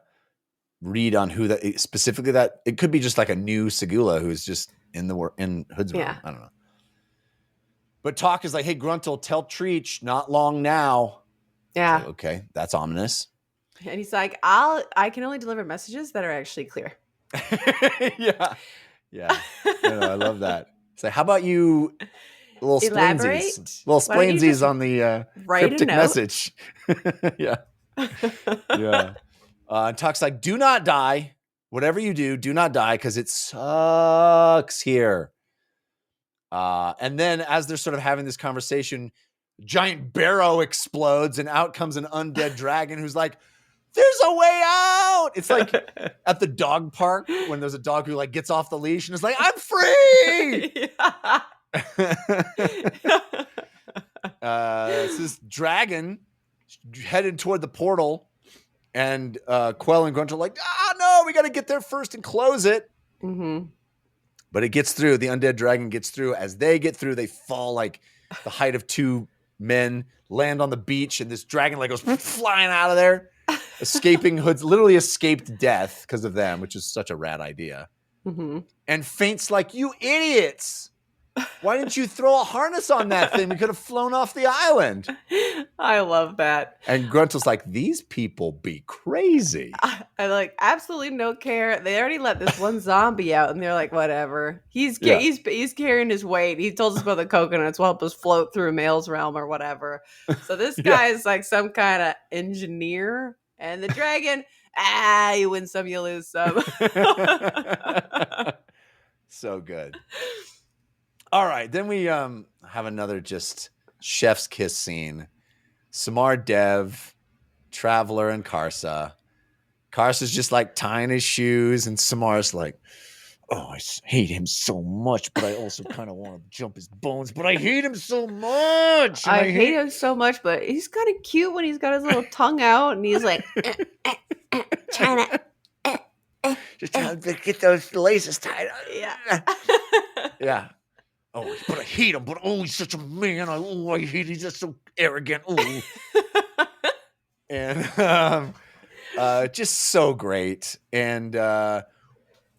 read on who that specifically that. It could be just like a new Segula who's just in Hood's room. I don't know. But Tok is like, hey, Gruntle, tell Treach, not long now. Yeah. Like, okay, that's ominous. And he's like, I can only deliver messages that are actually clear. Yeah. I love that. So how about you... Little splainsies on the cryptic message. Yeah. And Tok's like, do not die. Whatever you do not die because it sucks here. And then as they're sort of having this conversation, giant barrow explodes and out comes an undead dragon who's like, there's a way out. It's like at the dog park when there's a dog who like gets off the leash and is like, I'm free. It's this dragon headed toward the portal, And Quell and Grunt are like, no, we got to get there first and close it. Mm-hmm. But it gets through. The undead dragon gets through. As they get through, they fall like the height of two men, land on the beach, and this dragon like goes flying out of there, escaping hoods, literally escaped death because of them, which is such a rad idea. Mm-hmm. And Faint's like, you idiots. Why didn't you throw a harness on that thing? We could have flown off the island. I love that. And Gruntel's like, these people be crazy. I like absolutely no care. They already let this one zombie out, and they're like, whatever. He's carrying his weight. He told us about the coconuts will help us float through Male's realm or whatever. So this guy is like some kind of engineer, and the dragon, you win some, you lose some. So good. All right, then we have another just chef's kiss scene. Samar, Dev, Traveler, and Karsa. Karsa's just like tying his shoes, and Samar's like, I hate him so much, but I also kind of want to jump his bones, but I hate him so much. I hate him so much, but he's kind of cute when he's got his little tongue out, and he's like, trying to... Just trying to get those laces tied up. Yeah. Yeah. Oh, but I hate him. But he's such a man. I hate. He's just so arrogant. And just so great. And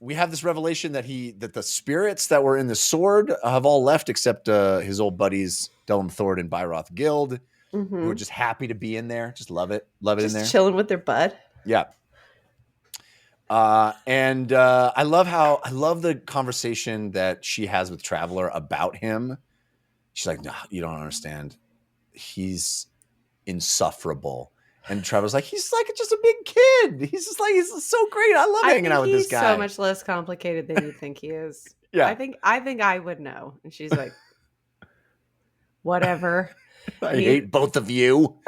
we have this revelation that the spirits that were in the sword have all left except his old buddies Delum Thord and Byroth Guild, who are just happy to be in there. Just love it. Love it just in there. Chilling with their bud. Yeah. And I love the conversation that she has with Traveler about him. She's like, no, you don't understand. He's insufferable. And Traveler's like, he's like just a big kid. He's just like, he's so great. I love hanging out with this guy. He's so much less complicated than you think he is. Yeah. I think I would know. And she's like, whatever. I hate both of you.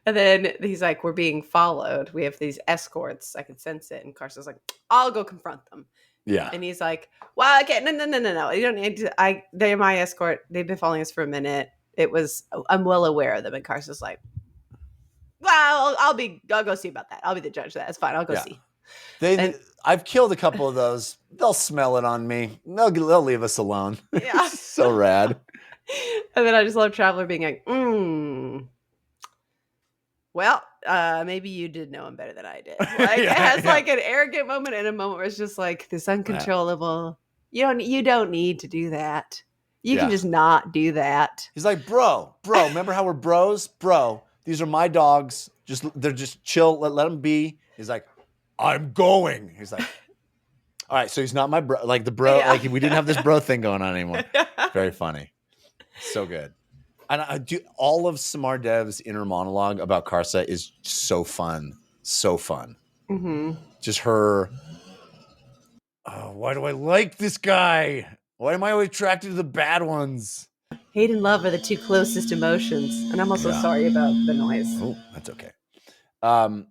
And then he's like, we're being followed. We have these escorts. I can sense it. And Carson's like, I'll go confront them. Yeah. And he's like, well, okay, no. You don't need to. They're my escort. They've been following us for a minute. I'm well aware of them. And Carson's like, well, I'll go see about that. I'll be the judge of that. It's fine. I'll go see. I've killed a couple of those. They'll smell it on me. They'll leave us alone. Yeah. So rad. And then I just love Traveler being like, well, maybe you did know him better than I did. Like it has like an arrogant moment and a moment where it's just like this uncontrollable. You don't need to do that. You can just not do that. He's like, bro, remember how we're bros? Bro, these are my dogs. They're just chill. Let them be. He's like, I'm going. He's like, all right. So he's not my bro. Like the bro, like we didn't have this bro thing going on anymore. Very funny. So good. And I do all of Samar Dev's inner monologue about Karsa is so fun. So fun. Mm-hmm. Just her. Why do I like this guy? Why am I always attracted to the bad ones? Hate and love are the two closest emotions. And I'm also sorry about the noise. Oh, that's okay. All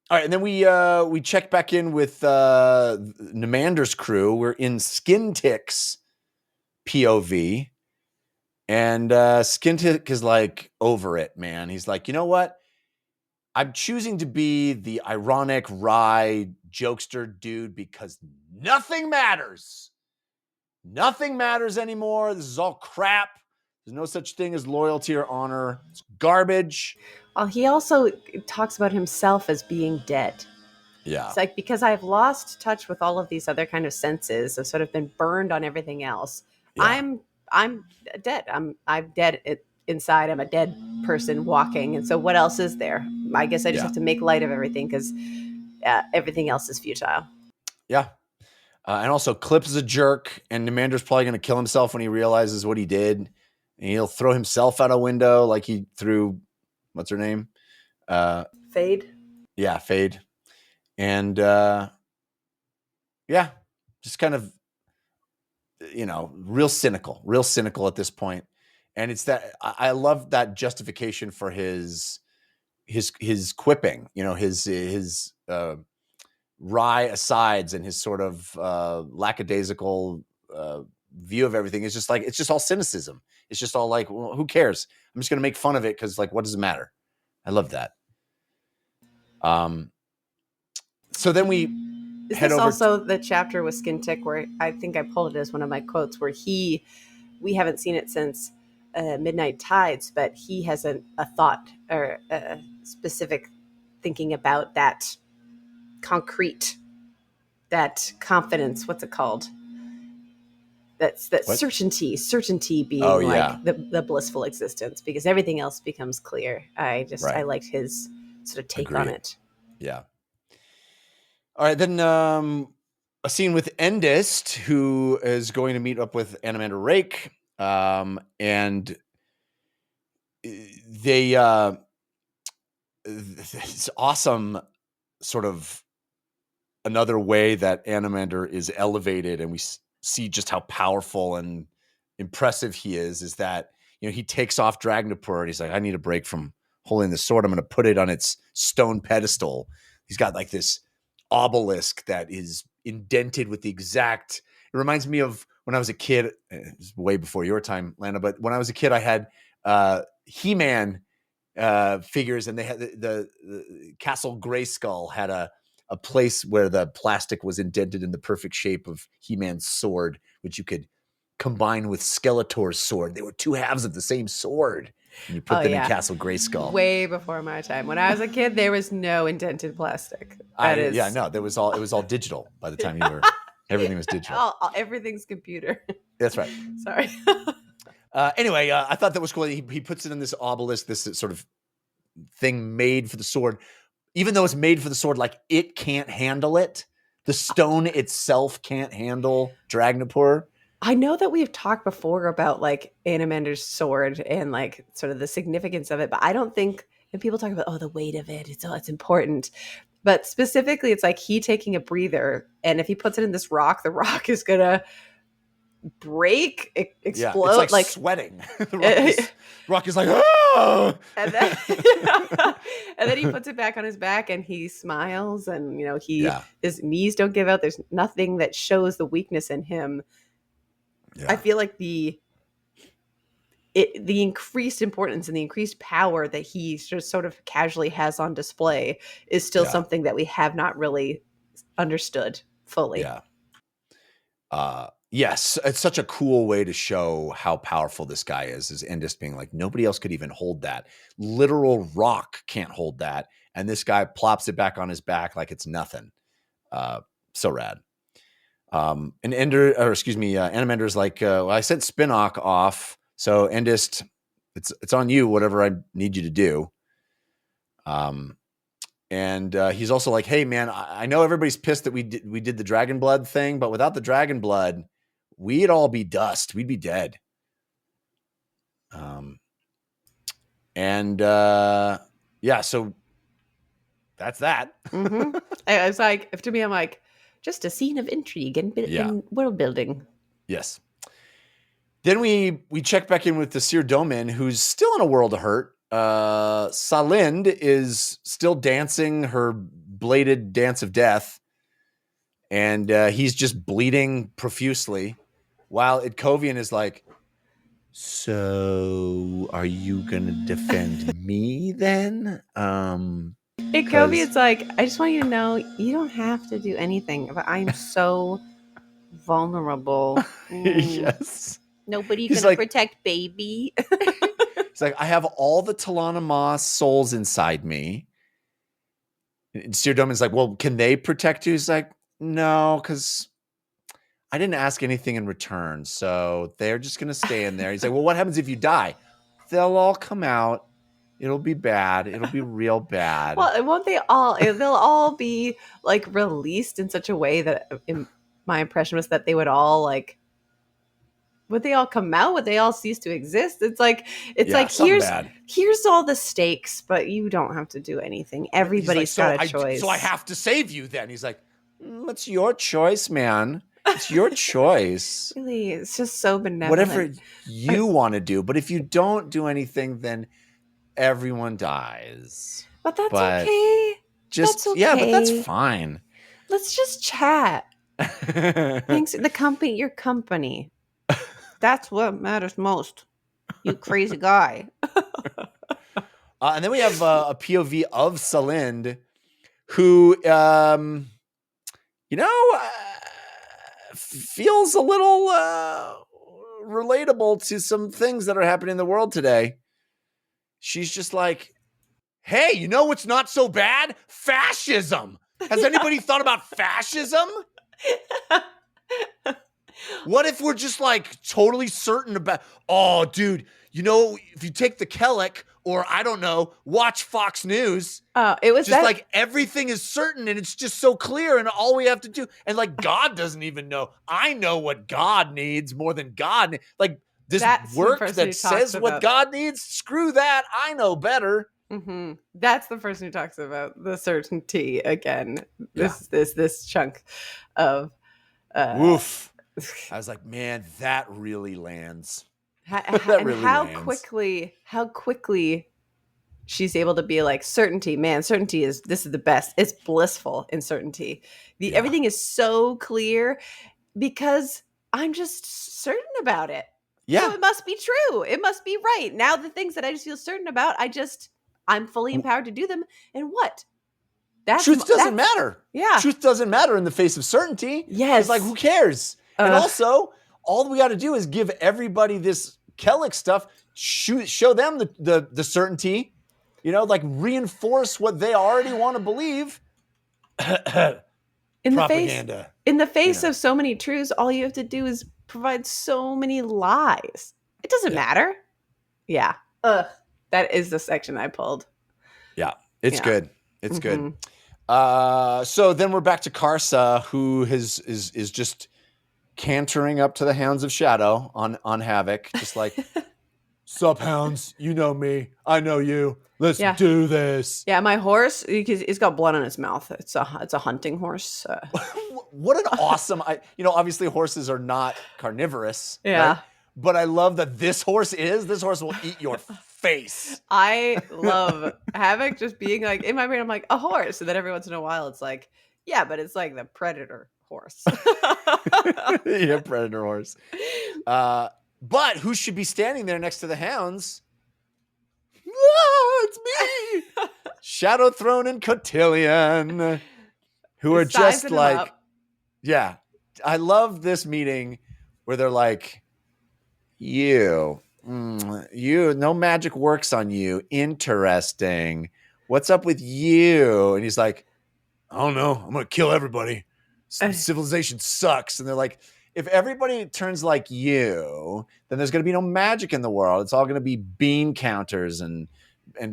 right. And then we check back in with Nemander's crew. We're in Skin Tick's POV. And Skin Tick is like over it, man. He's like, you know what? I'm choosing to be the ironic, wry, jokester dude because nothing matters. Nothing matters anymore. This is all crap. There's no such thing as loyalty or honor. It's garbage. Well, he also talks about himself as being dead. Yeah. It's like, because I've lost touch with all of these other kind of senses. I've sort of been burned on everything else. Yeah. I'm dead. I'm dead inside. I'm a dead person walking. And so what else is there? I guess I just have to make light of everything because everything else is futile. Yeah. And also Clip is a jerk, and Nemander's probably going to kill himself when he realizes what he did. And he'll throw himself out a window like he threw, what's her name? Fade. Yeah, Fade. And just kind of, real cynical at this point. And it's that I love that justification for his quipping, his wry asides and his sort of lackadaisical view of everything. It's just all cynicism. It's just all like, well, who cares? I'm just going to make fun of it because, like, what does it matter? I love that. So then we Is head this over. also the chapter with Skin Tick where I think I pulled it as one of my quotes where we haven't seen it since Midnight Tides, but he has a thought or a specific thinking about that concrete, that confidence. What's it called? That's that What? certainty being Oh, yeah. like the blissful existence, because everything else becomes clear. I Right. liked his sort of take Agree. on it. Yeah. All right, then a scene with Endist, who is going to meet up with Animander Rake, and they it's awesome, sort of another way that Animander is elevated, and we see just how powerful and impressive he is that, you know, he takes off Dragnapur and he's like, I need a break from holding the sword. I'm going to put it on its stone pedestal. He's got like this obelisk that is indented with the exact, it reminds me of when I was a kid, way before your time, Lana, but when I was a kid, I had He-Man figures, and they had the Castle Grayskull had a place where the plastic was indented in the perfect shape of He-Man's sword, which you could combine with Skeletor's sword. They were two halves of the same sword, and you put them in Castle Grayskull. Way before my time. When I was a kid, there was no indented plastic. Yeah, no, it was all digital by the time you were. Everything was digital. Everything's computer. That's right. Sorry. Anyway, I thought that was cool. He puts it in this obelisk, this sort of thing made for the sword. Even though it's made for the sword, like, it can't handle it. The stone itself can't handle Dragnapur. I know that we've talked before about like Animander's sword and like sort of the significance of it, but I don't think, and people talk about, the weight of it, it's important. But specifically, it's like he taking a breather, and if he puts it in this rock, the rock is gonna break, explode. Yeah, it's like sweating. The rock is like, oh! And then, and then he puts it back on his back, and he smiles, and you know his knees don't give out. There's nothing that shows the weakness in him. Yeah. I feel like the increased importance and the increased power that he just sort of casually has on display is still something that we have not really understood fully. Yeah. Yes, it's such a cool way to show how powerful this guy is Endist being like, nobody else could even hold that. Literal rock can't hold that. And this guy plops it back on his back like it's nothing. So rad. And Animander's like, well, I sent Spinock off, so Endist, it's on you, whatever I need you to do. And he's also like, hey man, I know everybody's pissed that we did the dragon blood thing, but without the dragon blood, we'd all be dust. We'd be dead. So that's that. Mm-hmm. I was like, to me, I'm like, just a scene of intrigue and world building. Yes. Then we check back in with the Seer Domin, who's still in a world of hurt. Salind is still dancing her bladed dance of death, and he's just bleeding profusely, while Idkovian is like, so are you going to defend me then? Idkovian's like, I just want you to know, you don't have to do anything, but I'm so vulnerable. Yes. Nobody's going to protect baby. He's like, I have all the Talana Moss souls inside me. And Seer Domin's like, well, can they protect you? He's like, no, because I didn't ask anything in return, so they're just going to stay in there. He's like, well, what happens if you die? They'll all come out. It'll be bad. It'll be real bad. Well, won't they all? They'll all be like released in such a way that my impression was that they would all like. Would they all come out? Would they all cease to exist? It's like here's all the stakes, but you don't have to do anything. Everybody's got a choice. So I have to save you then. He's like, it's your choice, man. It's your choice. Really, it's just so benevolent. Whatever you want to do. But if you don't do anything, then everyone dies. But that's okay. That's okay. Yeah, but that's fine. Let's just chat. Thanks. Your company. That's what matters most. You crazy guy. And then we have a POV of Salind, who, feels a little relatable to some things that are happening in the world today. She's just like, hey, you know what's not so bad? Fascism. Has anybody thought about fascism? What if we're just like totally certain about, oh, dude, if you take the Kellic or I don't know, watch Fox News. It was just like everything is certain and it's just so clear and all we have to do. And like God doesn't even know. I know what God needs more than God. Like this work that says what God needs. Screw that. I know better. Mm-hmm. That's the person who talks about the certainty again. This chunk of woof. I was like, man, that really lands. How quickly she's able to be like, certainty, man, this is the best. It's blissful in certainty. Everything is so clear because I'm just certain about it. Yeah. So it must be true. It must be right. Now the things that I just feel certain about, I'm fully empowered to do them. And what? Truth doesn't matter. Yeah. Truth doesn't matter in the face of certainty. Yes. It's like, who cares? And also, all we got to do is give everybody this Kellic stuff, show them the certainty, like reinforce what they already want to believe. In Propaganda. The face of so many truths, all you have to do is provide so many lies. It doesn't matter. Yeah. That is the section I pulled. Yeah. It's good. It's good. So then we're back to Karsa, who is just cantering up to the Hounds of Shadow on Havoc, just like, sup, Hounds, you know me, I know you, let's do this. Yeah, my horse, because it's got blood on its mouth. It's a hunting horse. What an awesome, obviously horses are not carnivorous. Yeah. Right? But I love that this horse will eat your face. I love Havoc just being like, in my brain, I'm like, a horse. And then every once in a while, it's like, yeah, but it's like the predator horse. Yeah, predator horse. But who should be standing there next to the Hounds? It's me! Shadow Throne and Cotillion, who are just like, yeah. I love this meeting where they're like, you, no magic works on you. Interesting. What's up with you? And he's like, I don't know. I'm going to kill everybody. Civilization sucks. And they're like, if everybody turns like you, then there's going to be no magic in the world. It's all going to be bean counters and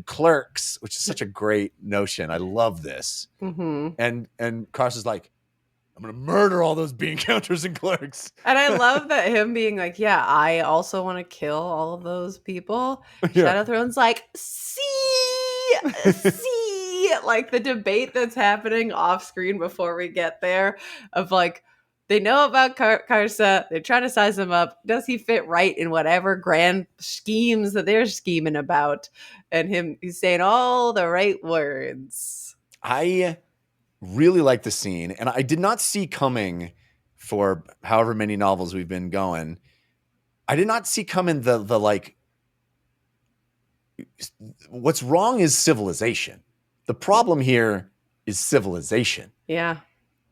clerks, which is such a great notion. I love this. Mm-hmm. And Carson's like, I'm going to murder all those bean counters and clerks. And I love that him being like, yeah, I also want to kill all of those people. Yeah. Shadow Throne's like, see, like the debate that's happening off screen before we get there of like, they know about Karsa. They're trying to size him up. Does he fit right in whatever grand schemes that they're scheming about? And he's saying all the right words. I really like the scene, and I did not see coming for however many novels we've been going. I did not see coming the like, what's wrong is civilization. The problem here is civilization. Yeah.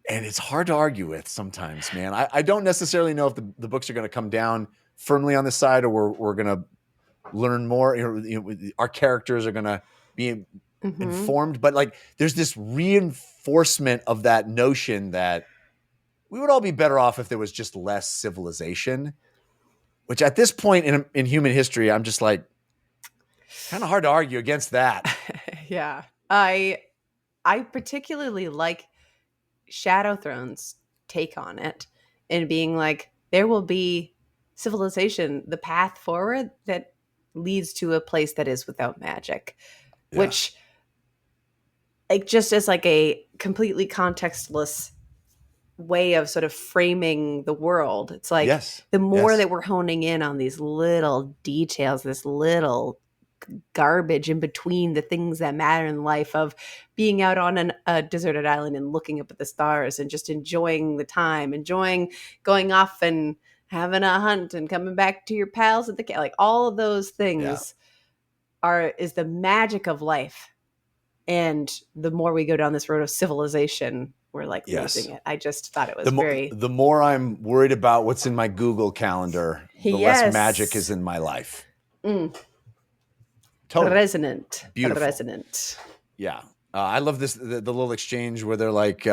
And it's hard to argue with sometimes, man. I don't necessarily know if the books are going to come down firmly on this side, or we're going to learn more. Our characters are going to be informed, but like there's this reinforcement of that notion that we would all be better off if there was just less civilization, which at this point in human history, I'm just like, kind of hard to argue against that. Yeah. I particularly like Shadow Throne's take on it and being like, there will be civilization, the path forward that leads to a place that is without magic, which like just as like a completely contextless way of sort of framing the world. It's like the more that we're honing in on these little details, this little garbage in between the things that matter in life, of being out on a deserted island and looking up at the stars and just enjoying the time, enjoying going off and having a hunt and coming back to your pals at the like all of those things is the magic of life. And the more we go down this road of civilization, we're like losing it. I just thought it was the more I'm worried about what's in my Google Calendar, the less magic is in my life. Totally. Resonant. Beautiful. Resonant. Yeah. I love this, the little exchange where they're like,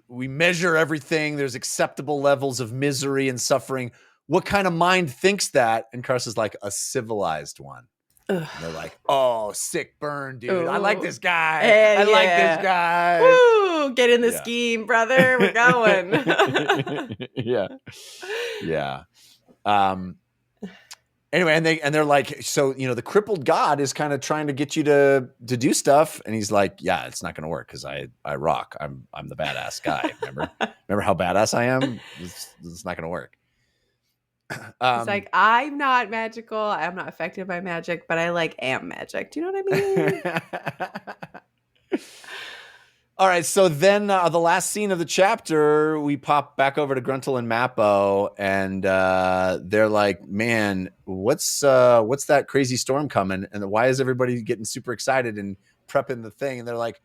we measure everything. There's acceptable levels of misery and suffering. What kind of mind thinks that? And Carson's like, a civilized one. And they're like, oh, sick burn, dude. Ooh. I like this guy. I like this guy. Woo! Get in the scheme, brother. We're going. Yeah. Anyway, and they're like, so, the crippled god is kind of trying to get you to do stuff. And he's like, yeah, it's not going to work because I rock. I'm the badass guy. Remember how badass I am? It's not going to work. It's like, I'm not magical. I'm not affected by magic, but I am magic. Do you know what I mean? All right. So then the last scene of the chapter, we pop back over to Gruntle and Mappo, and they're like, man, what's that crazy storm coming? And why is everybody getting super excited and prepping the thing? And they're like,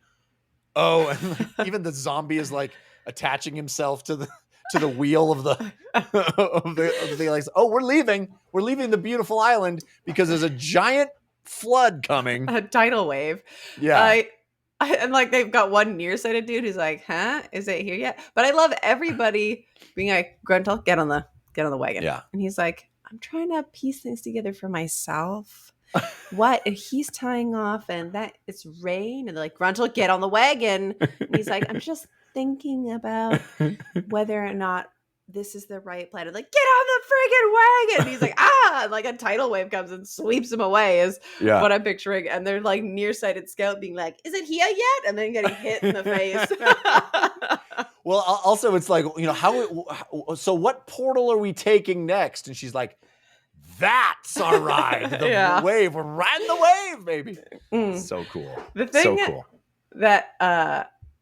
oh, and even the zombie is like attaching himself to the wheel of the like, oh, we're leaving the beautiful island because there's a giant flood coming, a tidal wave. Yeah. And they've got one nearsighted dude who's like, huh, is it here yet? But I love everybody being like, Gruntle, get on the wagon. Yeah. And he's like, I'm trying to piece things together for myself. What? And he's tying off, and that it's rain, and they're like, Gruntle, get on the wagon. And he's like, I'm just thinking about whether or not this is the right plan. I'm like, get on the friggin' wagon. And he's like, and like a tidal wave comes and sweeps him away is what I'm picturing. And they're like nearsighted scout being like, is it here yet? And then getting hit in the face. Well, also it's like, so what portal are we taking next? And she's like, that's our ride. The wave. We're riding the wave, baby. So cool. The thing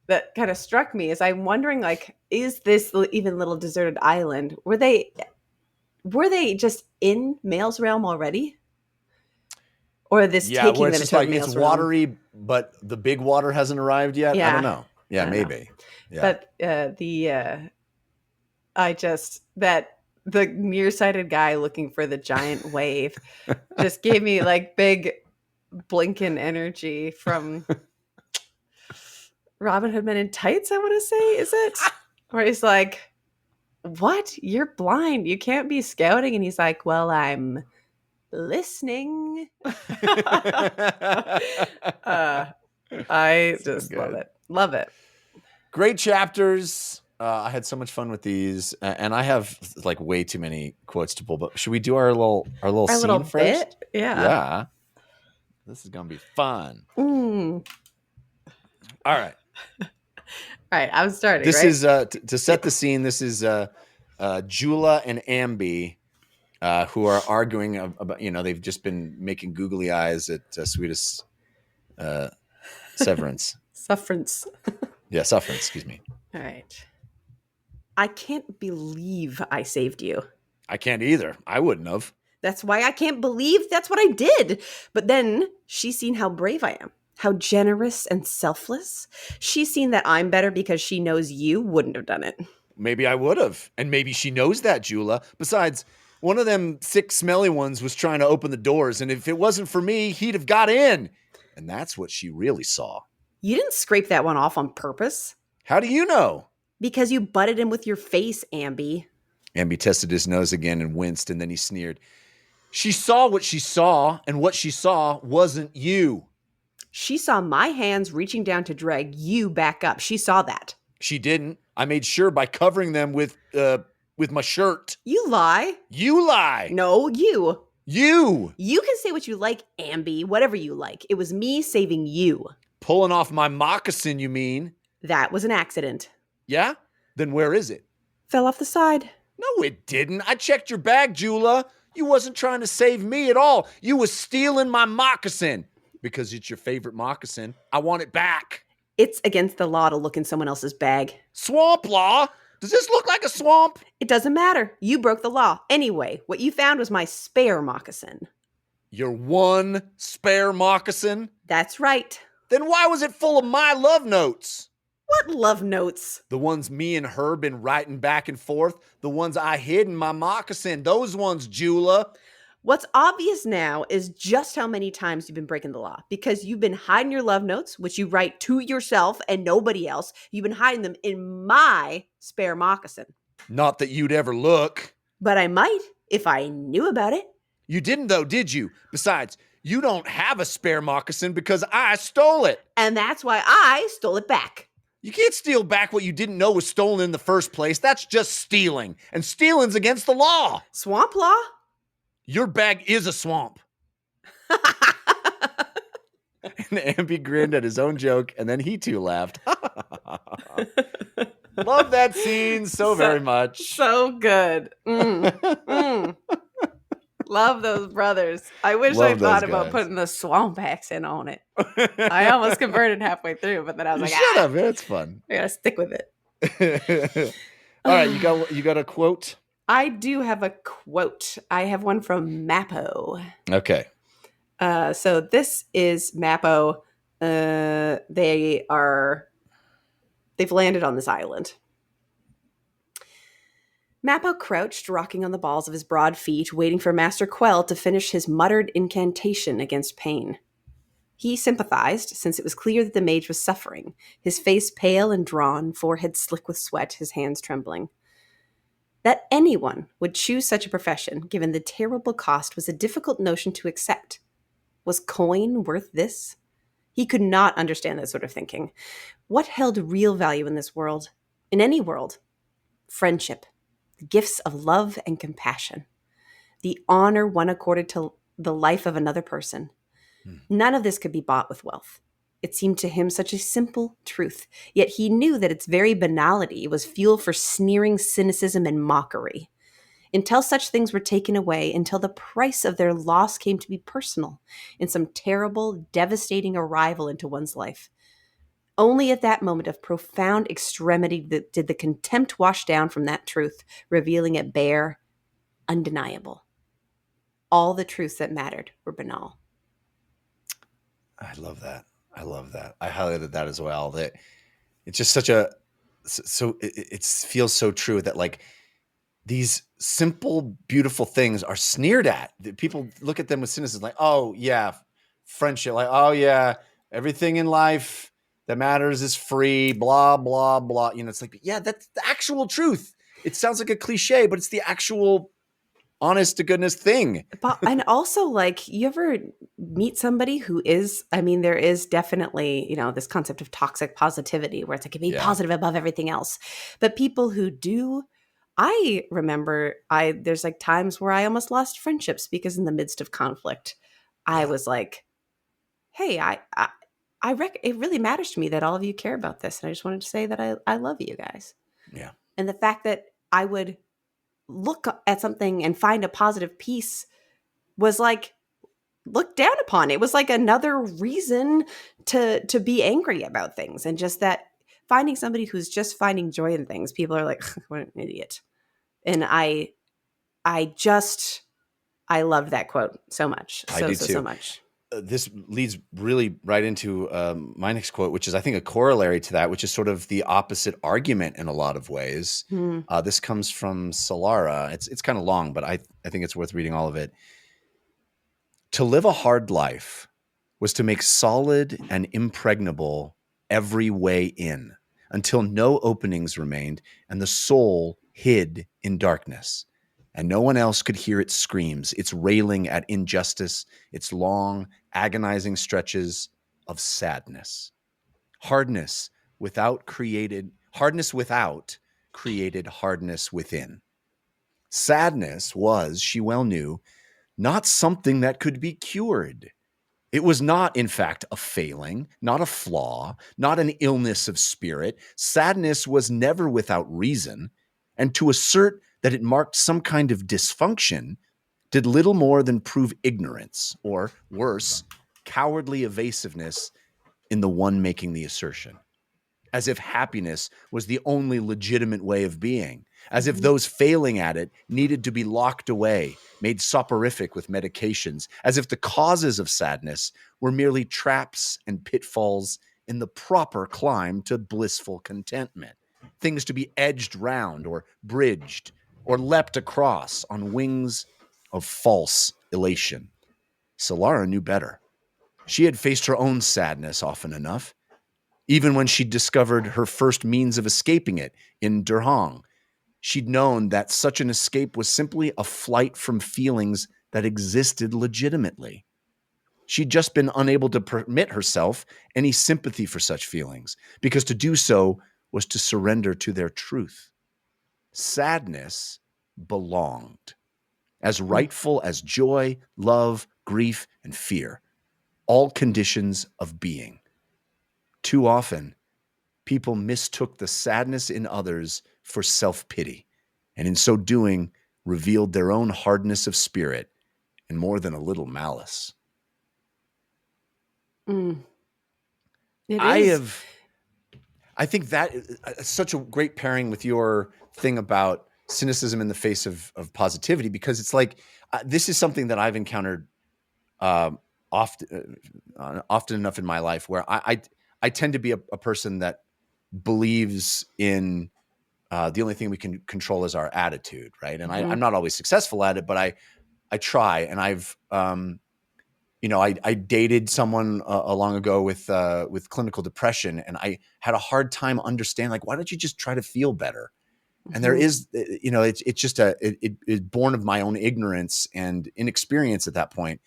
that kind of struck me is I'm wondering, is this even little deserted island? Were they just in Mael's realm already? Or this taking them into Mael's it's realm? watery, but the big water hasn't arrived yet? Yeah. I don't know. Yeah, maybe. Know. But the nearsighted guy looking for the giant wave just gave me big Blinken energy from Robin Hood Men in Tights, I want to say, is it? Where he's like, what? You're blind. You can't be scouting. And he's like, well, I'm listening. I just love it. Love it. Great chapters. I had so much fun with these, and I have way too many quotes to pull. But should we do our little scene first? Bit? Yeah. This is gonna be fun. All right. I'm starting. This is to set the scene. This is Jula and Ambi, who are arguing about. They've just been making googly eyes at sweetest Severance. Sufferance. Yeah, Sufferance. Excuse me. All right. I can't believe I saved you. I can't either. I wouldn't have. That's why I can't believe that's what I did. But then she's seen how brave I am, how generous and selfless. She's seen that I'm better because she knows you wouldn't have done it. Maybe I would have. And maybe she knows that, Jula. Besides, one of them sick, smelly ones was trying to open the doors. And if it wasn't for me, he'd have got in. And that's what she really saw. You didn't scrape that one off on purpose. How do you know? Because you butted him with your face, Ambi. Ambi tested his nose again and winced, and then he sneered. She saw what she saw, and what she saw wasn't you. She saw my hands reaching down to drag you back up. She saw that. She didn't. I made sure by covering them with my shirt. You lie. You lie. No, you. You. You can say what you like, Ambi, whatever you like. It was me saving you. Pulling off my moccasin, you mean? That was an accident. Yeah? Then where is it? Fell off the side. No, it didn't. I checked your bag, Jula. You wasn't trying to save me at all. You was stealing my moccasin. Because it's your favorite moccasin. I want it back. It's against the law to look in someone else's bag. Swamp law? Does this look like a swamp? It doesn't matter. You broke the law. Anyway, what you found was my spare moccasin. Your one spare moccasin? That's right. Then why was it full of my love notes? What love notes? The ones me and her been writing back and forth. The ones I hid in my moccasin. Those ones, Jula. What's obvious now is just how many times you've been breaking the law, because you've been hiding your love notes, which you write to yourself and nobody else. You've been hiding them in my spare moccasin. Not that you'd ever look. But I might if I knew about it. You didn't though, did you? Besides, you don't have a spare moccasin because I stole it. And that's why I stole it back. You can't steal back what you didn't know was stolen in the first place. That's just stealing. And stealing's against the law. Swamp law? Your bag is a swamp. And Ambi grinned at his own joke, and then he too laughed. Love that scene so very much. So good. Love those brothers. I wish I thought about putting the swamp accent on it. I almost converted halfway through, but then I was like, shut up, man. It's fun. I gotta stick with it. All right, you got a quote? I do have a quote. I have one from Mappo. Okay. So this is Mappo. They've landed on this island. Mappo crouched, rocking on the balls of his broad feet, waiting for Master Quell to finish his muttered incantation against pain. He sympathized, since it was clear that the mage was suffering, his face pale and drawn, forehead slick with sweat, his hands trembling. That anyone would choose such a profession, given the terrible cost, was a difficult notion to accept. Was coin worth this? He could not understand that sort of thinking. What held real value in this world? In any world? Friendship. The gifts of love and compassion. The honor one accorded to the life of another person. None of this could be bought with wealth. It seemed to him such a simple truth, yet he knew that its very banality was fuel for sneering cynicism and mockery. Until such things were taken away, until the price of their loss came to be personal, in some terrible, devastating arrival into one's life. Only at that moment of profound extremity did the contempt wash down from that truth, revealing it bare, undeniable. All the truths that mattered were banal. I love that. I highlighted that as well. That it's just such a it feels so true that like these simple, beautiful things are sneered at. People look at them with cynicism, like, oh yeah, friendship, like, oh yeah, everything in life that matters is free, blah, blah, blah. You know, it's like, yeah, that's the actual truth. It sounds like a cliche, but it's the actual honest to goodness thing. But, and also, like, you ever meet somebody who is, I mean, there is definitely, you know, this concept of toxic positivity where it's like, be positive above everything else. But people who do, I remember there's like times where I almost lost friendships because in the midst of conflict, I was like, hey, it really matters to me that all of you care about this. And I just wanted to say that I love you guys. Yeah. And the fact that I would look at something and find a positive piece was like looked down upon. It was like another reason to be angry about things. And just that finding somebody who's just finding joy in things, people are like, what an idiot. And I loved that quote so much. I do too. So much. This leads really right into my next quote, which is, I think, a corollary to that, which is sort of the opposite argument in a lot of ways. This comes from Solara. It's kind of long, but I think it's worth reading all of it. To live a hard life was to make solid and impregnable every way in, until no openings remained and the soul hid in darkness. And no one else could hear its screams, its railing at injustice, its long, agonizing stretches of sadness. Hardness without created hardness within. Sadness was, she well knew, not something that could be cured. It was not, in fact, a failing, not a flaw, not an illness of spirit. Sadness was never without reason, and to assert that it marked some kind of dysfunction did little more than prove ignorance, or worse, cowardly evasiveness in the one making the assertion. As if happiness was the only legitimate way of being, as if those failing at it needed to be locked away, made soporific with medications, as if the causes of sadness were merely traps and pitfalls in the proper climb to blissful contentment, things to be edged round or bridged or leapt across on wings of false elation. Solara knew better. She had faced her own sadness often enough, even when she discovered her first means of escaping it in Durhang. She'd known that such an escape was simply a flight from feelings that existed legitimately. She'd just been unable to permit herself any sympathy for such feelings, because to do so was to surrender to their truth. Sadness belonged, as rightful as joy, love, grief, and fear, all conditions of being. Too often, people mistook the sadness in others for self-pity, and in so doing, revealed their own hardness of spirit and more than a little malice. I think that is such a great pairing with your thing about cynicism in the face of positivity, because it's like, this is something that I've encountered often enough in my life, where I tend to be a person that believes in the only thing we can control is our attitude, right? And I'm not always successful at it, but I try. And I've I dated someone long ago with clinical depression, and I had a hard time understanding, like, why don't you just try to feel better? And there is, it's just it's born of my own ignorance and inexperience at that point.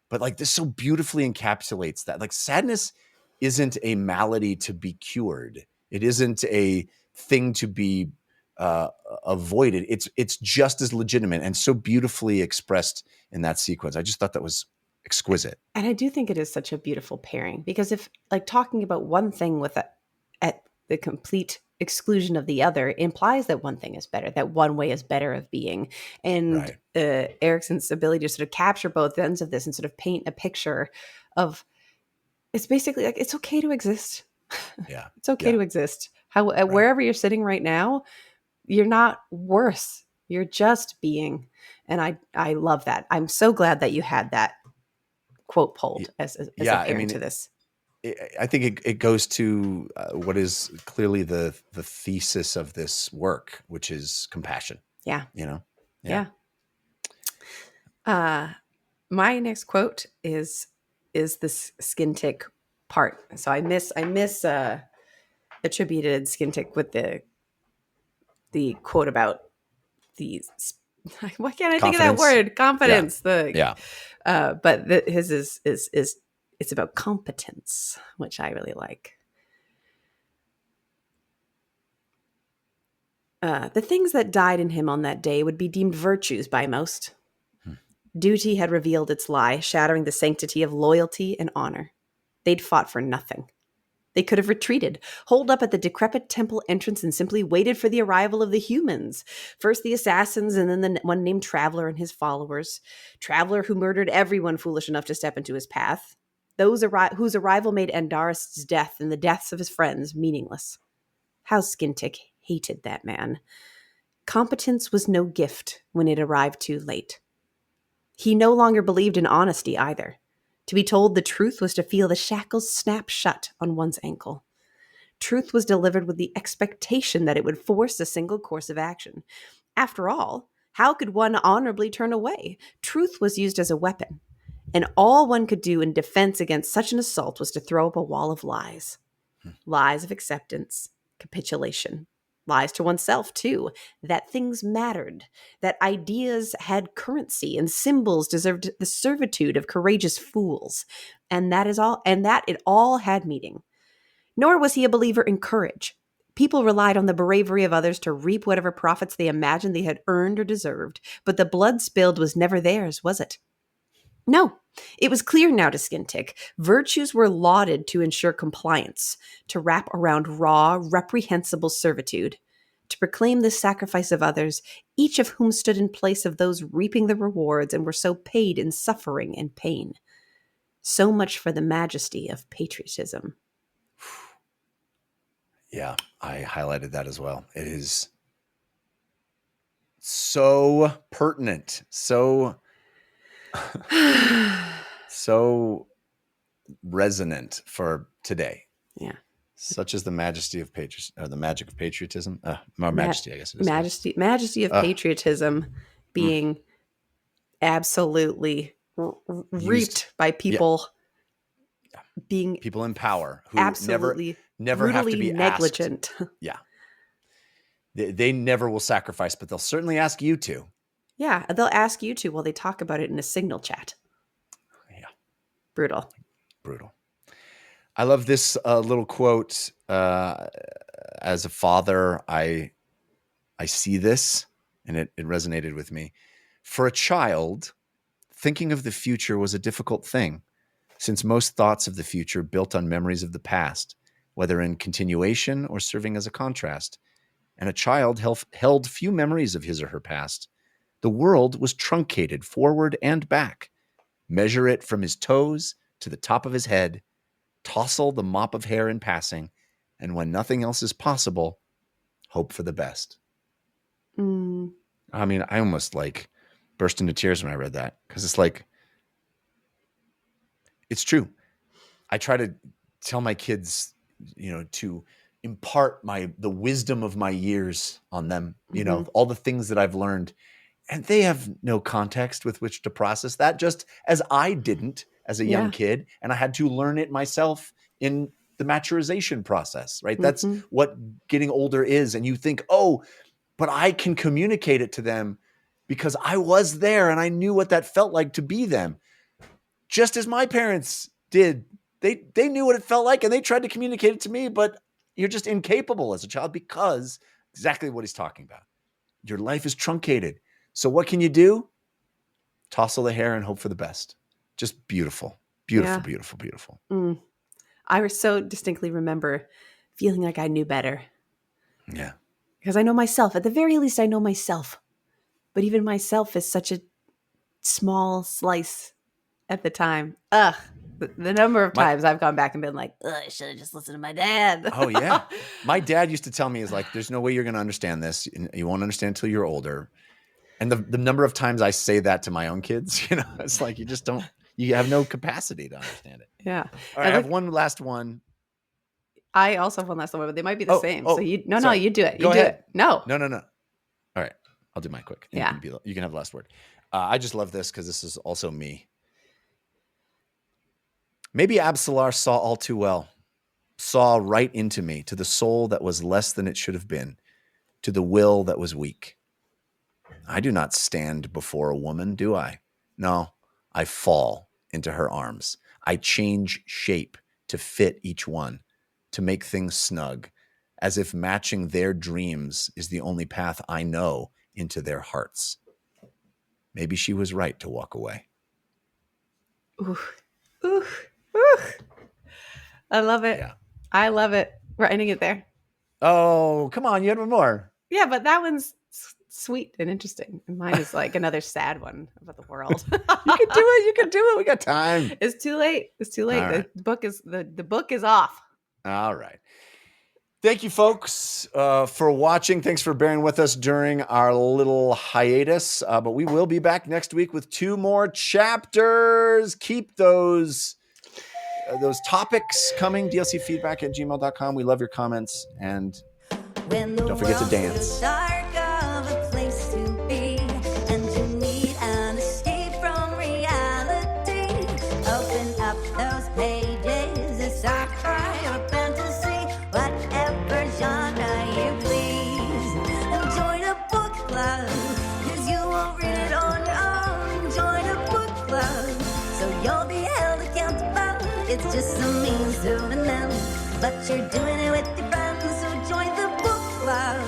But like, this so beautifully encapsulates that. Like, sadness isn't a malady to be cured. It isn't a thing to be avoided. It's just as legitimate and so beautifully expressed in that sequence. I just thought that was exquisite. And I do think it is such a beautiful pairing, because if, like, talking about one thing at the complete exclusion of the other implies that one thing is better, that one way is better of being. And Erikson's ability to sort of capture both ends of this and sort of paint a picture of, it's basically like, it's okay to exist. Yeah. It's okay to exist. Wherever you're sitting right now, you're not worse. You're just being. And I love that. I'm so glad that you had that quote pulled as a pairing to this. I think it goes to what is clearly the thesis of this work, which is compassion. Yeah. Yeah. My next quote is this skin tick part. So I miss attributed skin tick with the quote about the, why can't I think of that word? Confidence. But his is it's about competence, which I really like. The things that died in him on that day would be deemed virtues by most. Duty had revealed its lie, shattering the sanctity of loyalty and honor. They'd fought for nothing. They could have retreated, holed up at the decrepit temple entrance, and simply waited for the arrival of the humans. First the assassins, and then the one named Traveler and his followers. Traveler who murdered everyone foolish enough to step into his path. Those whose arrival made Andarist's death and the deaths of his friends meaningless. How Skintick hated that man. Competence was no gift when it arrived too late. He no longer believed in honesty either. To be told the truth was to feel the shackles snap shut on one's ankle. Truth was delivered with the expectation that it would force a single course of action. After all, how could one honorably turn away? Truth was used as a weapon, and all one could do in defense against such an assault was to throw up a wall of lies. Lies of acceptance, capitulation. Lies to oneself, too, that things mattered, that ideas had currency and symbols deserved the servitude of courageous fools, and that it all had meaning. Nor was he a believer in courage. People relied on the bravery of others to reap whatever profits they imagined they had earned or deserved, but the blood spilled was never theirs, was it? No, it was clear now to Skintick. Virtues were lauded to ensure compliance, to wrap around raw, reprehensible servitude, to proclaim the sacrifice of others, each of whom stood in place of those reaping the rewards and were so paid in suffering and pain. So much for the majesty of patriotism. Yeah, I highlighted that as well. It is so pertinent, so resonant for today. Yeah. Such as the majesty of the magic of patriotism. Majesty, I guess it is. Majesty of patriotism being absolutely reaped by people being people in power who absolutely never have to be negligent. Asked. Yeah. They never will sacrifice, but they'll certainly ask you to. Yeah, they'll ask you to while they talk about it in a Signal chat. Yeah. Brutal. I love this little quote. As a father, I see this, and it resonated with me. For a child, thinking of the future was a difficult thing, since most thoughts of the future built on memories of the past, whether in continuation or serving as a contrast. And a child held few memories of his or her past. The world was truncated forward and back. Measure it from his toes to the top of his head. Tousle the mop of hair in passing. And when nothing else is possible, hope for the best. I mean, I almost burst into tears when I read that, because it's it's true. I try to tell my kids, to impart the wisdom of my years on them, all the things that I've learned, and they have no context with which to process that, just as I didn't as a young kid, and I had to learn it myself in the maturization process, right? That's what getting older is. And you think, oh, but I can communicate it to them because I was there and I knew what that felt like to be them. Just as my parents did. They knew what it felt like and they tried to communicate it to me, but you're just incapable as a child, because exactly what he's talking about. Your life is truncated. So what can you do? Tousle the hair and hope for the best. Just beautiful. Beautiful. I so distinctly remember feeling like I knew better. Yeah. Because I know myself. At the very least, I know myself. But even myself is such a small slice at the time. The number of times I've gone back and been like, I should have just listened to my dad. Oh, yeah. My dad used to tell me, there's no way you're going to understand this. You won't understand until you're older. And the number of times I say that to my own kids, it's like you just don't. You have no capacity to understand it. Yeah. All right, I have one last one. I also have one last one, but they might be the same. So you do it. Go ahead. No. All right. I'll do mine quick. Yeah. You can have the last word. I just love this because this is also me. Maybe Absalar saw all too well, saw right into me, to the soul that was less than it should have been, to the will that was weak. I do not stand before a woman, do I? No, I fall into her arms. I change shape to fit each one, to make things snug, as if matching their dreams is the only path I know into their hearts. Maybe she was right to walk away. Ooh. I love it. Yeah. I love it. We're ending it there. Oh, come on. You had one more. Yeah, but that one's sweet and interesting. And mine is another sad one about the world. You can do it. We got time. It's too late. All right. The book is off. All right. Thank you, folks, for watching. Thanks for bearing with us during our little hiatus. But we will be back next week with 2 more chapters. Keep those topics coming. dlcfeedback@gmail.com. We love your comments. And don't forget to dance. It's just a means to an end, but you're doing it with your friends, so join the book club.